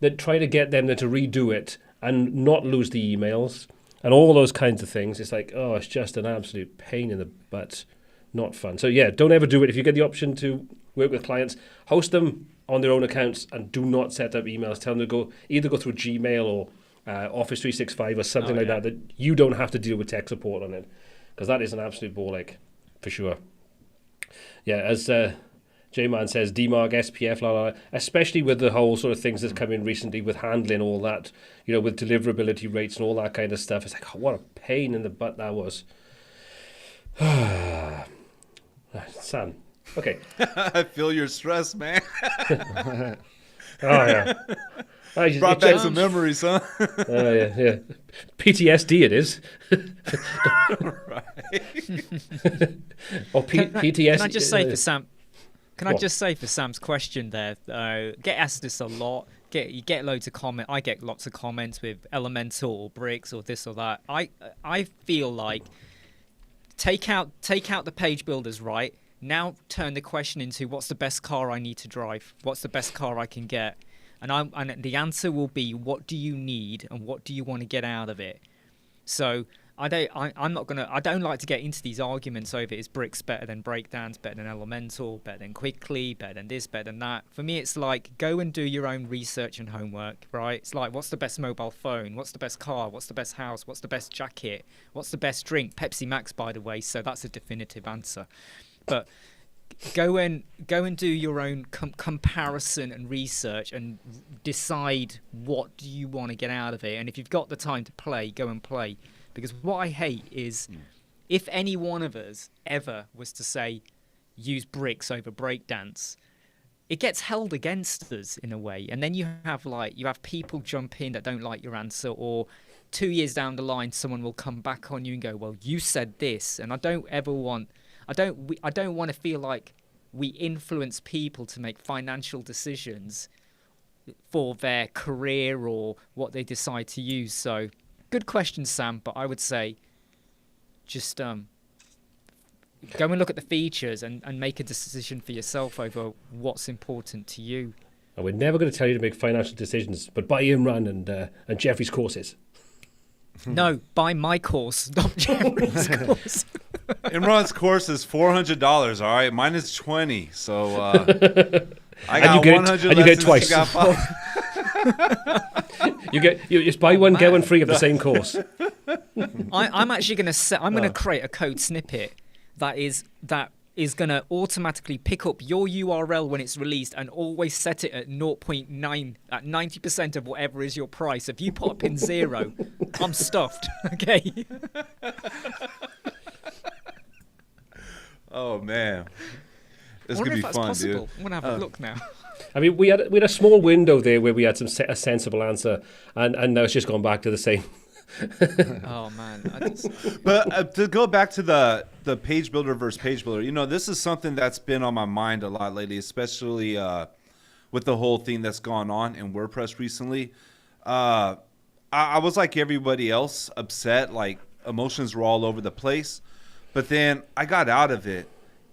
S1: that trying to get them to redo it and not lose the emails and all those kinds of things, it's like, oh, it's just an absolute pain in the butt. Not fun. So yeah, don't ever do it. If you get the option to work with clients, host them on their own accounts and do not set up emails. Tell them to either go through Gmail or Office 365 or something like that you don't have to deal with tech support on it, because that is an absolute ball ache for sure. Yeah, as J-Man says, DMARC, SPF, especially with the whole sort of things that's come in recently with handling all that, with deliverability rates and all that kind of stuff. It's like, oh, what a pain in the butt that was. Sam, okay.
S2: I feel your stress, man.
S1: Oh, yeah.
S2: Brought back some memories, huh?
S1: Yeah. PTSD it is.
S2: Right.
S1: Or PTSD.
S4: Can I just say for Sam? Can I just say for Sam's question there? Get asked this a lot. You get loads of comments. I get lots of comments with Elemental or Bricks or this or that. I feel like take out the page builders, right? Now turn the question into what's the best car I need to drive? What's the best car I can get? And the answer will be, what do you need and what do you want to get out of it? So I don't like to get into these arguments over is Bricks better than Breakdance, better than Elemental, better than Quickly, better than this, better than that. For me, it's like, go and do your own research and homework, right? It's like, what's the best mobile phone? What's the best car? What's the best house? What's the best jacket? What's the best drink? Pepsi Max, by the way, so that's a definitive answer. But go and do your own comparison and research and decide what do you want to get out of it. And if you've got the time to play, go and play. Because what I hate is if any one of us ever was to say use Bricks over Breakdance, it gets held against us in a way. And then you have people jump in that don't like your answer, or 2 years down the line someone will come back on you and go, well, you said this. And I don't want to feel like we influence people to make financial decisions for their career or what they decide to use. So good question, Sam, but I would say just go and look at the features and make a decision for yourself over what's important to you.
S1: And we're never going to tell you to make financial decisions, but buy Imran and Jeffrey's courses.
S4: No, buy my course, not Jeffrey's course.
S2: Imran's course is $400. All right, mine is $20. So I got 100
S1: and you get
S2: lessons.
S1: twice.
S2: You got 5.
S1: you just buy one, get one free of the same course.
S4: I'm actually going to create a code snippet that is going to automatically pick up your URL when it's released and always set it at 0.9 at 90% of whatever is your price. If you put up in 0, I'm stuffed. Okay.
S2: Oh man, it's gonna be fun, dude.
S4: I'm gonna have a look now.
S1: I mean, we had a small window there where we had a sensible answer, and now it's just gone back to the same.
S4: Oh man!
S2: But to go back to the page builder versus page builder, this is something that's been on my mind a lot lately, especially with the whole thing that's gone on in WordPress recently. I was like everybody else, upset, like emotions were all over the place. But then I got out of it,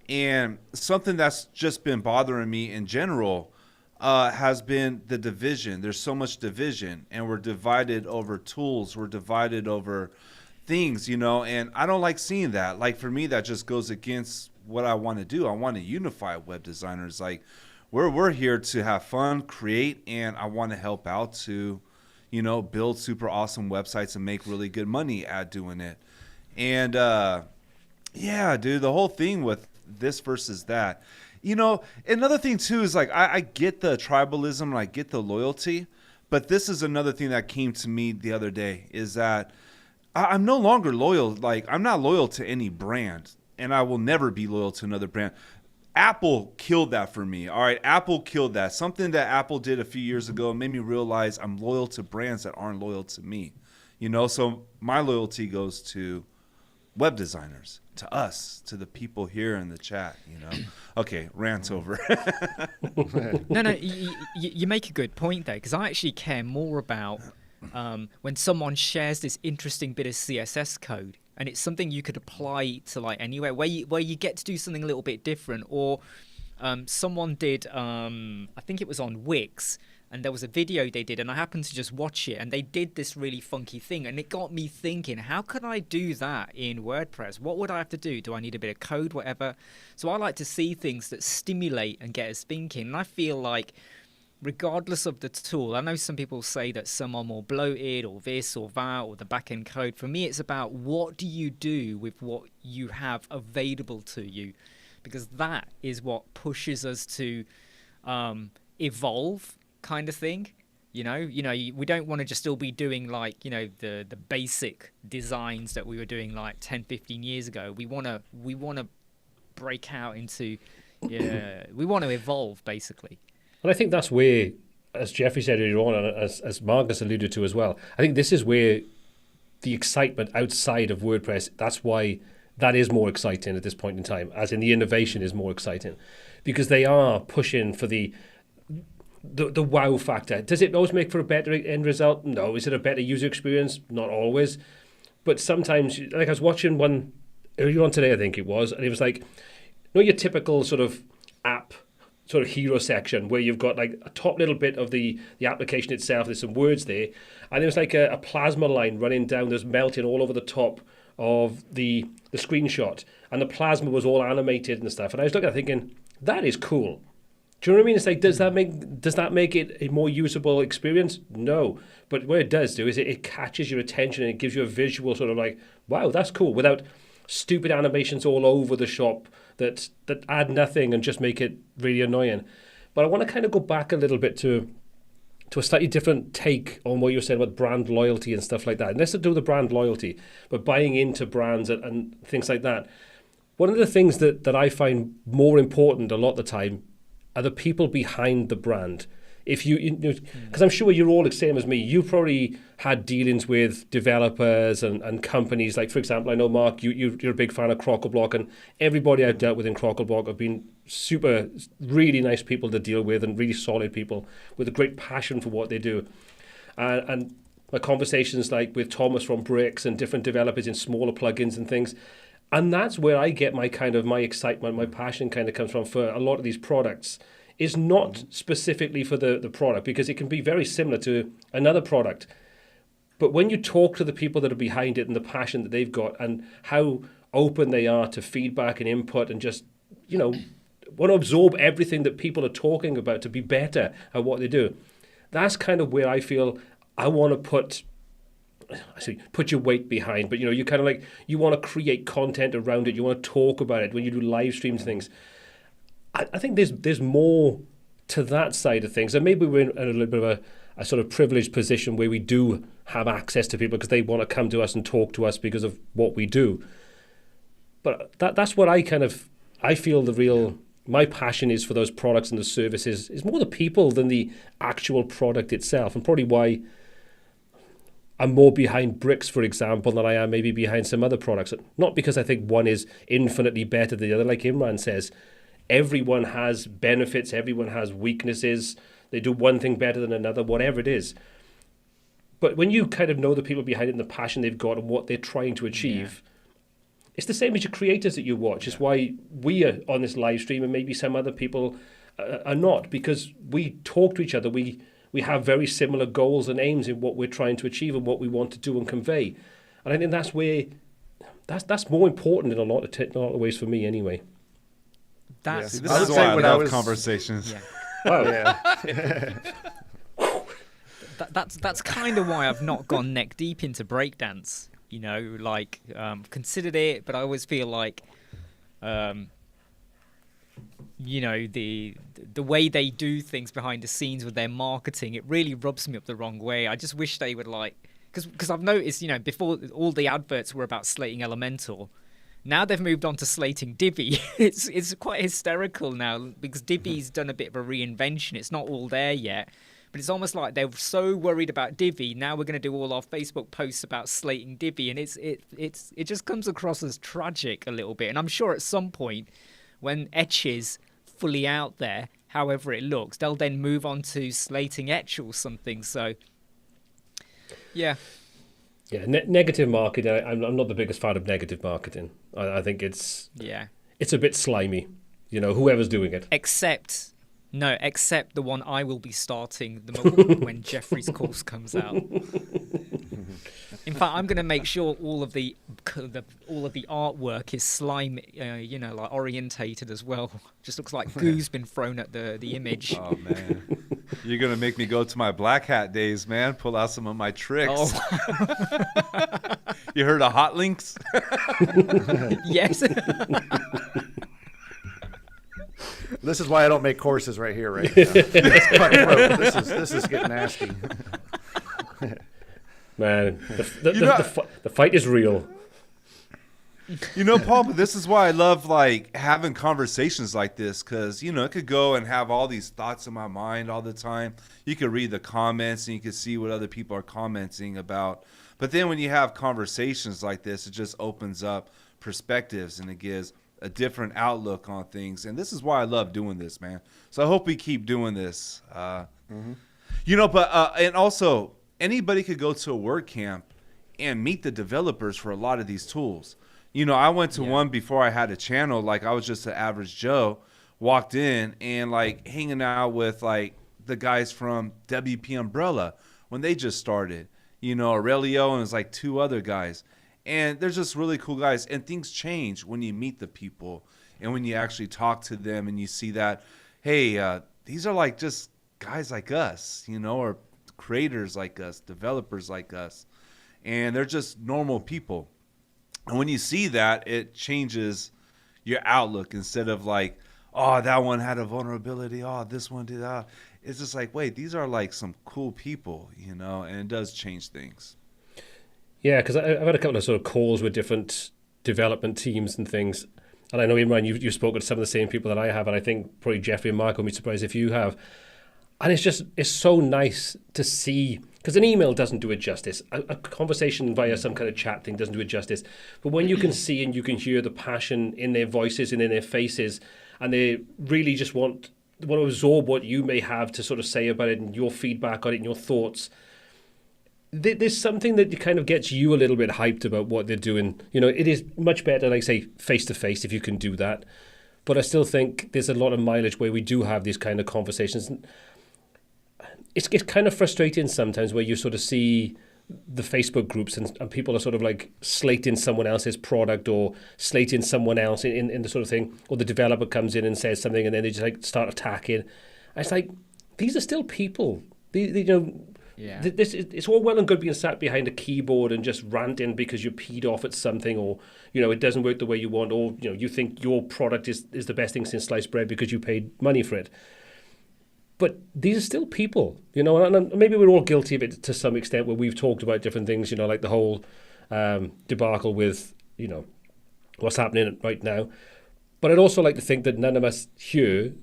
S2: and something that's just been bothering me in general has been the division. There's so much division, and we're divided over tools. We're divided over things, and I don't like seeing that. Like, for me, that just goes against what I want to do. I want to unify web designers. Like, we're here to have fun, create, and I want to help out to, build super awesome websites and make really good money at doing it. And yeah, dude, the whole thing with this versus that. Another thing too is like I get the tribalism and I get the loyalty, but this is another thing that came to me the other day is that I'm no longer loyal. Like, I'm not loyal to any brand, and I will never be loyal to another brand. Apple killed that for me. All right, Apple killed that. Something that Apple did a few years ago made me realize I'm loyal to brands that aren't loyal to me. So my loyalty goes to web designers, to us, to the people here in the chat, Okay, rant over.
S4: No, you make a good point there, because I actually care more about when someone shares this interesting bit of CSS code, and it's something you could apply to like anywhere, where you get to do something a little bit different. Or someone did, I think it was on Wix, and there was a video they did, and I happened to just watch it, and they did this really funky thing, and it got me thinking, how could I do that in WordPress? What would I have to do? Do I need a bit of code, whatever? So I like to see things that stimulate and get us thinking, and I feel like regardless of the tool, I know some people say that some are more bloated, or this or that, or the back-end code. For me, it's about what do you do with what you have available to you, because that is what pushes us to evolve, kind of thing. We don't want to just still be doing like the basic designs that we were doing like 10-15 years ago. We want to break out into we want to evolve, basically.
S1: And I think that's where, as Jeffrey said earlier on, and as Marcus alluded to as well, I think this is where the excitement outside of WordPress, that's why that is more exciting at this point in time, as in the innovation is more exciting, because they are pushing for the wow factor. Does it always make for a better end result? No. Is it a better user experience? Not always. But sometimes, like I was watching one earlier on today, I think it was, and it was like, your typical sort of app, sort of hero section where you've got like a top little bit of the application itself, there's some words there, and there's like a plasma line running down, there's melting all over the top of the screenshot, and the plasma was all animated and stuff. And I was looking at it thinking, that is cool. Do you know what I mean? It's like, does that make it a more usable experience? No. But what it does do is it catches your attention and it gives you a visual sort of like, wow, that's cool, without stupid animations all over the shop that add nothing and just make it really annoying. But I want to kind of go back a little bit to a slightly different take on what you were saying about brand loyalty and stuff like that. And let's not do the brand loyalty, but buying into brands and things like that. One of the things that I find more important a lot of the time are the people behind the brand. If because I'm sure you're all the same as me, you probably had dealings with developers and companies. Like, for example, I know, Mark, you're a big fan of Crockleblock, and everybody I've dealt with in Crockleblock have been really nice people to deal with, and really solid people with a great passion for what they do. And my conversations like with Thomas from Bricks and different developers in smaller plugins and things. And that's where I get my excitement, my passion kind of comes from for a lot of these products. Is not specifically for the product, because it can be very similar to another product. But when you talk to the people that are behind it and the passion that they've got and how open they are to feedback and input and just, want to absorb everything that people are talking about to be better at what they do, that's kind of where I feel I want to put your weight behind. But, you kind of like, you want to create content around it. You want to talk about it when you do live streams, things. I think there's more to that side of things. And maybe we're in a little bit of a sort of privileged position where we do have access to people because they want to come to us and talk to us because of what we do. But that's what I feel my passion is for those products and the services is more the people than the actual product itself, and probably why I'm more behind bricks, for example, than I am maybe behind some other products. Not because I think one is infinitely better than the other. Like Imran says, everyone has benefits, everyone has weaknesses. They do one thing better than another, whatever it is. But when you kind of know the people behind it and the passion they've got and what they're trying to achieve, it's the same as your creators that you watch. It's why we are on this live stream and maybe some other people are not, because we talk to each other. We have very similar goals and aims in what we're trying to achieve and what we want to do and convey. And I think that's where that's more important in a lot of ways for me anyway.
S2: This is why I love conversations.
S4: Yeah.
S1: Wow.
S3: Yeah.
S4: That's kind of why I've not gone neck deep into breakdance. Considered it, but I always feel like, the way they do things behind the scenes with their marketing, it really rubs me up the wrong way. I just wish they would because I've noticed, before all the adverts were about slating Elementor. Now they've moved on to slating Divi. It's quite hysterical now because Divi's done a bit of a reinvention. It's not all there yet. But it's almost like they're so worried about Divi. Now we're going to do all our Facebook posts about slating Divi, and it just comes across as tragic a little bit. And I'm sure at some point, when Etch is fully out there, however it looks, they'll then move on to slating Etch or something. So, yeah.
S1: Yeah, negative marketing. I'm not the biggest fan of negative marketing. I think it's a bit slimy. Whoever's doing it. Except
S4: the one I will be starting the moment when Jeffrey's course comes out. In fact, I'm going to make sure all of the artwork is slime, orientated as well. Just looks like goo's been thrown at the image.
S2: Oh man, you're going to make me go to my black hat days, man. Pull out some of my tricks. Oh. You heard of hot links?
S4: Yes.
S3: This is why I don't make courses right here, right now. This is getting nasty.
S1: Man, the fight is real.
S2: Paul, but this is why I love having conversations like this, because it could go and have all these thoughts in my mind all the time. You could read the comments and you could see what other people are commenting about. But then when you have conversations like this, it just opens up perspectives and it gives a different outlook on things. And this is why I love doing this, man. So I hope we keep doing this. And also anybody could go to a WordCamp and meet the developers for a lot of these tools. I went to one before I had a channel. I was just an average Joe, walked in and hanging out with the guys from WP Umbrella when they just started, Aurelio and it's two other guys. And they're just really cool guys. And things change when you meet the people and when you actually talk to them and you see that, hey, these are just guys like us, or creators like us, developers like us. And they're just normal people. And when you see that, it changes your outlook instead of oh, that one had a vulnerability. Oh, this one did that. It's just wait, these are some cool people, and it does change things.
S1: Yeah, because I've had a couple of sort of calls with different development teams and things. And I know, Imran, you've spoken to some of the same people that I have, and I think probably Jeffrey and Mark will be surprised if you have. And it's so nice to see, because an email doesn't do it justice. A conversation via some kind of chat thing doesn't do it justice. But when you can see and you can hear the passion in their voices and in their faces, and they really just want to absorb what you may have to sort of say about it and your feedback on it and your thoughts, there's something that kind of gets you a little bit hyped about what they're doing. It is much better, say, face-to-face if you can do that. But I still think there's a lot of mileage where we do have these kind of conversations. It's kind of frustrating sometimes where you sort of see the Facebook groups and people are sort of like slating someone else's product or slating someone else in the sort of thing, or the developer comes in and says something and then they just like start attacking. And it's like, these are still people. It's all well and good being sat behind a keyboard and just ranting because you're peed off at something, or it doesn't work the way you want, or you think your product is the best thing since sliced bread because you paid money for it. But these are still people, and maybe we're all guilty of it to some extent, where we've talked about different things, like the whole debacle with what's happening right now. But I'd also like to think that none of us here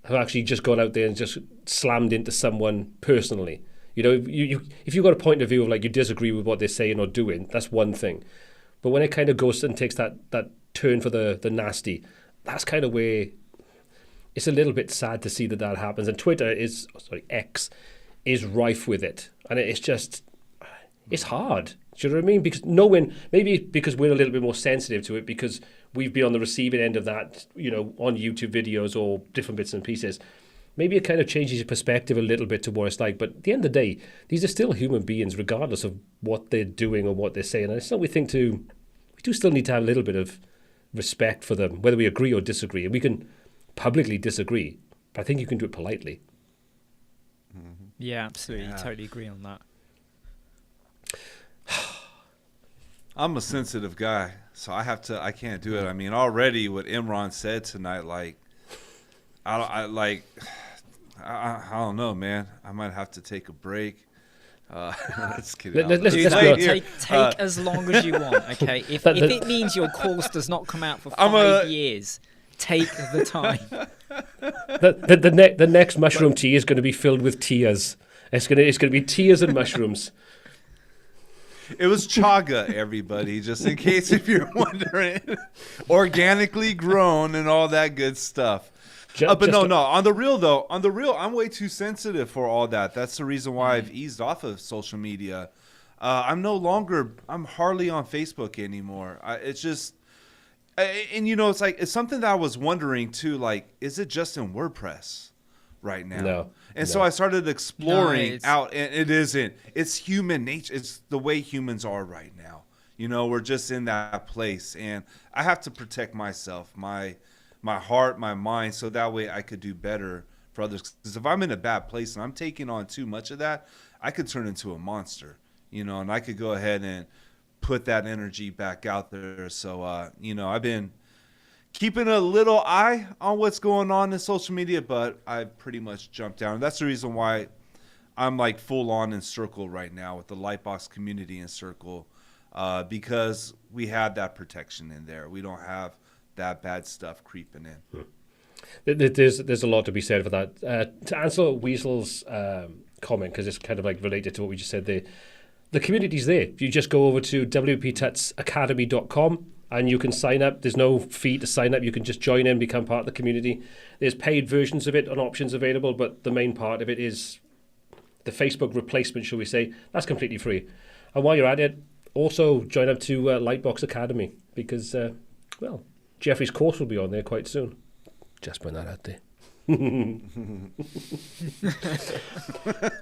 S1: have actually just gone out there and just slammed into someone personally. If you've got a point of view of like you disagree with what they're saying or doing, that's one thing. But when it kind of goes and takes that turn for the nasty, that's kind of where it's a little bit sad to see that happens. And X is rife with it. And it's hard. Do you know what I mean? Because maybe because we're a little bit more sensitive to it, because we've been on the receiving end of that, on YouTube videos or different bits and pieces. Maybe it kind of changes your perspective a little bit to what it's like. But at the end of the day, these are still human beings, regardless of what they're doing or what they're saying. And it's not we do still need to have a little bit of respect for them, whether we agree or disagree. And we can publicly disagree, but I think you can do it politely.
S4: Yeah, absolutely. Yeah. Totally agree on that.
S2: I'm a sensitive guy, so I can't do it. I mean, already what Imran said tonight, like, I don't know, man. I might have to take a break. Let's get it
S4: take as long as you want, okay? If it means your course does not come out for 5 years, take the time.
S1: The next mushroom tea is going to be filled with tears. It's going to be tears and mushrooms.
S2: It was chaga, everybody, just in case if you're wondering. Organically grown and all that good stuff. But no, on the real, I'm way too sensitive for all that. That's the reason why I've eased off of social media. I'm hardly on Facebook anymore. It's just, and it's like, it's something that I was wondering too, like, is it just in WordPress right now?
S1: No.
S2: So I started exploring out, and it isn't. It's human nature. It's the way humans are right now. We're just in that place, and I have to protect myself, my heart, my mind, so that way I could do better for others. Because if I'm in a bad place and I'm taking on too much of that, I could turn into a monster, and I could go ahead and put that energy back out there. So, I've been keeping a little eye on what's going on in social media, but I've pretty much jumped down. That's the reason why I'm like full on in Circle right now with the Lytbox community in Circle, because we have that protection in there. We don't have that bad stuff creeping in.
S1: There's a lot to be said for that. To answer Weasel's comment, because it's kind of like related to what we just said there, the community's there. If you just go over to WPTutsacademy.com and you can sign up. There's no fee to sign up. You can just join in, become part of the community. There's paid versions of it and options available, but the main part of it is the Facebook replacement, shall we say. That's completely free. And while you're at it, also join up to Lytbox Academy, because, Jeffrey's course will be on there quite soon. Just putting that out there.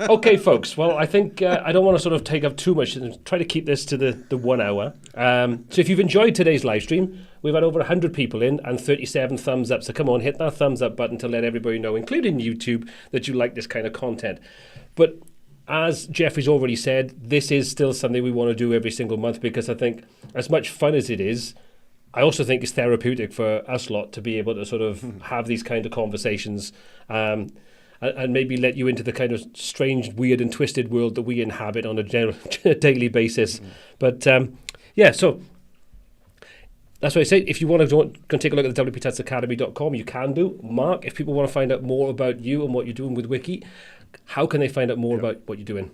S1: Okay, folks. Well, I think I don't want to sort of take up too much and try to keep this to the 1 hour. So if you've enjoyed today's live stream, we've had over 100 people in and 37 thumbs up. So come on, hit that thumbs up button to let everybody know, including YouTube, that you like this kind of content. But as Jeffrey's already said, this is still something we want to do every single month, because I think as much fun as it is, I also think it's therapeutic for us lot to be able to sort of have these kind of conversations and maybe let you into the kind of strange, weird and twisted world that we inhabit on a daily basis. But so that's what I say. If you want to take a look at the WPTutsacademy.com, you can do. Mark, if people want to find out more about you and what you're doing with Wicky, how can they find out more about what you're doing?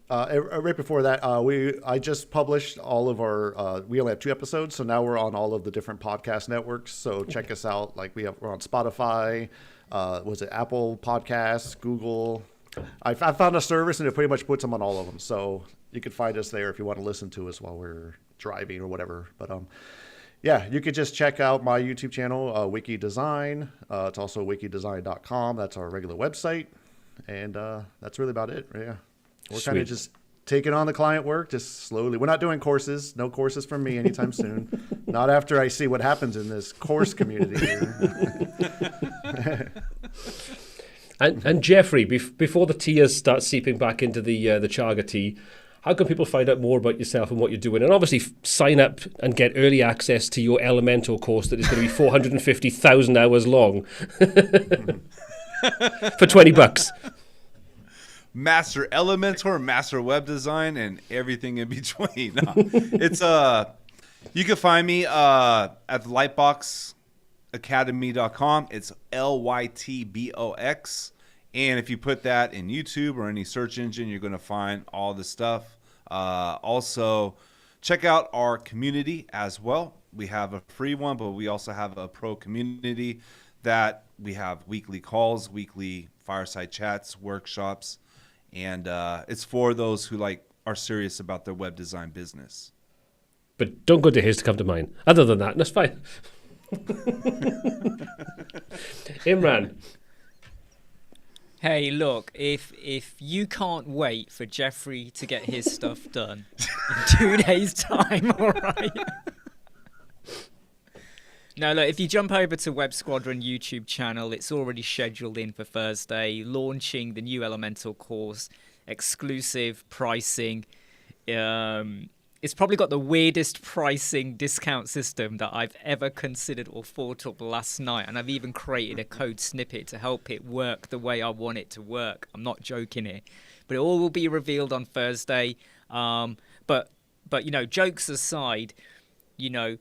S3: Right before that, I just published all of our. We only have 2 episodes, so now we're on all of the different podcast networks. So check us out. Like we're on Spotify. Was it Apple Podcasts, Google? I found a service and it pretty much puts them on all of them. So you can find us there if you want to listen to us while we're driving or whatever. But you could just check out my YouTube channel, Wicky Design. It's also wickydesign.com. That's our regular website, and that's really about it. Yeah. We're kind of just taking on the client work, just slowly. We're not doing courses. No courses from me anytime soon. Not after I see what happens in this course community here.
S1: And Jeffrey, before the tears start seeping back into the chaga tea, how can people find out more about yourself and what you're doing? And obviously sign up and get early access to your Elementor course that is going to be 450,000 hours long for $20.
S2: Master Elementor, master web design, and everything in between. No, it's you can find me at Lytboxacademy.com. It's Lytbox. And if you put that in YouTube or any search engine, you're going to find all the stuff. Also, check out our community as well. We have a free one, but we also have a pro community that we have weekly calls, weekly fireside chats, workshops, and it's for those who are serious about their web design business.
S1: But don't go to his to come to mine. Other than that, that's fine. Imran.
S4: Hey, look, if you can't wait for Jeffrey to get his stuff done in 2 days' time, all right? No, look, if you jump over to Web Squadron YouTube channel, it's already scheduled in for Thursday, launching the new Elementor course, exclusive pricing. It's probably got the weirdest pricing discount system that I've ever considered or thought of last night. And I've even created a code snippet to help it work the way I want it to work. I'm not joking here. But it all will be revealed on Thursday. But jokes aside, there's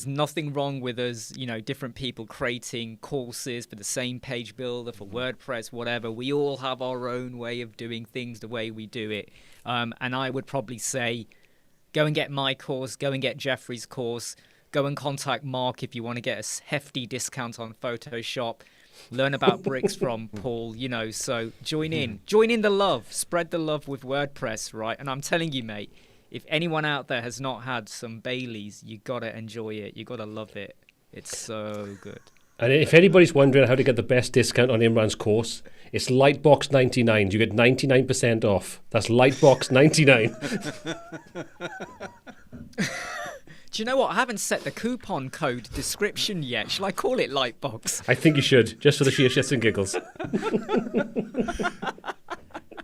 S4: nothing wrong with us, different people creating courses for the same page builder, for WordPress, whatever. We all have our own way of doing things the way we do it. And I would probably say, go and get my course, go and get Jeffrey's course, go and contact Mark if you want to get a hefty discount on Photoshop, learn about bricks from Paul, so join in the love, spread the love with WordPress, right? And I'm telling you, mate, if anyone out there has not had some Baileys, you got to enjoy it. You got to love it. It's so good.
S1: And if anybody's wondering how to get the best discount on Imran's course, it's Lightbox 99. You get 99% off. That's Lightbox 99.
S4: Do you know what? I haven't set the coupon code description yet. Shall I call it Lightbox?
S1: I think you should, just for the sheer shits and giggles.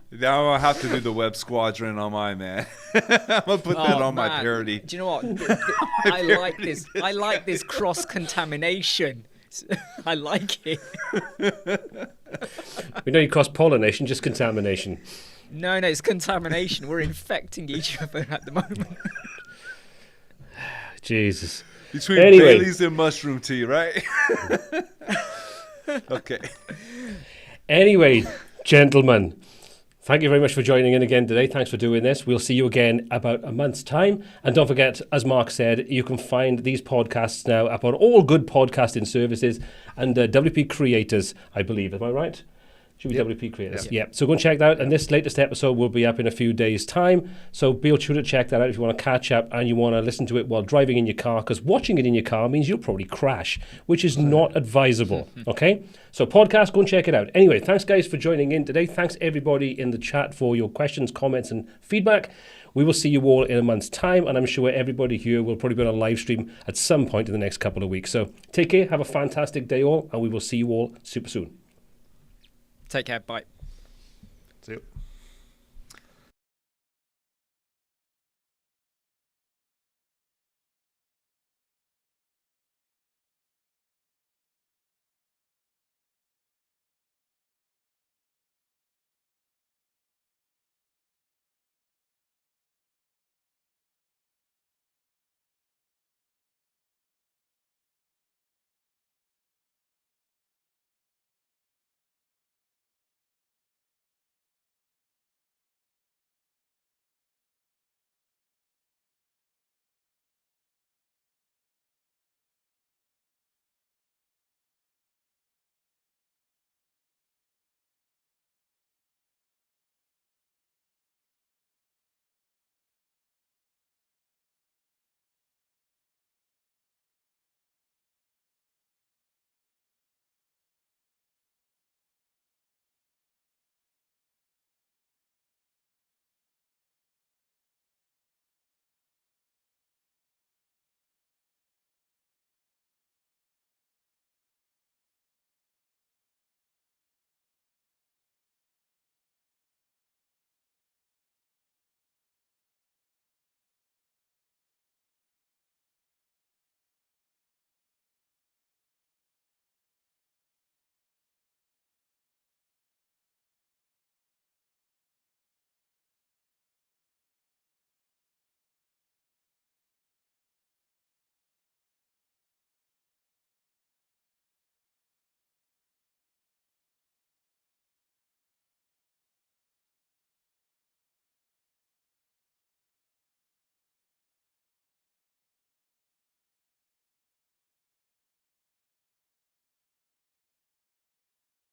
S2: Now I'll have to do the Web Squadron on my man. I'm gonna put that on my parody.
S4: Do you know what? I like this. I like this cross contamination. I like it.
S1: We know you cross pollination, just contamination.
S4: No, it's contamination. We're infecting each other at the moment.
S1: Jesus.
S2: Between Baileys and mushroom tea, right? Okay.
S1: Anyway, gentlemen, thank you very much for joining in again today. Thanks for doing this. We'll see you again about a month's time. And don't forget, as Mark said, you can find these podcasts now up on all good podcasting services and WP Creators, I believe. Am I right? Should be WP Creators. Yeah. So go and check that out. And this latest episode will be up in a few days' time. So be sure to check that out if you want to catch up and you want to listen to it while driving in your car, because watching it in your car means you'll probably crash, which is not advisable. Okay? So podcast, go and check it out. Anyway, thanks guys for joining in today. Thanks everybody in the chat for your questions, comments, and feedback. We will see you all in a month's time, and I'm sure everybody here will probably be on a live stream at some point in the next couple of weeks. So take care, have a fantastic day all, and we will see you all super soon.
S4: Take care. Bye.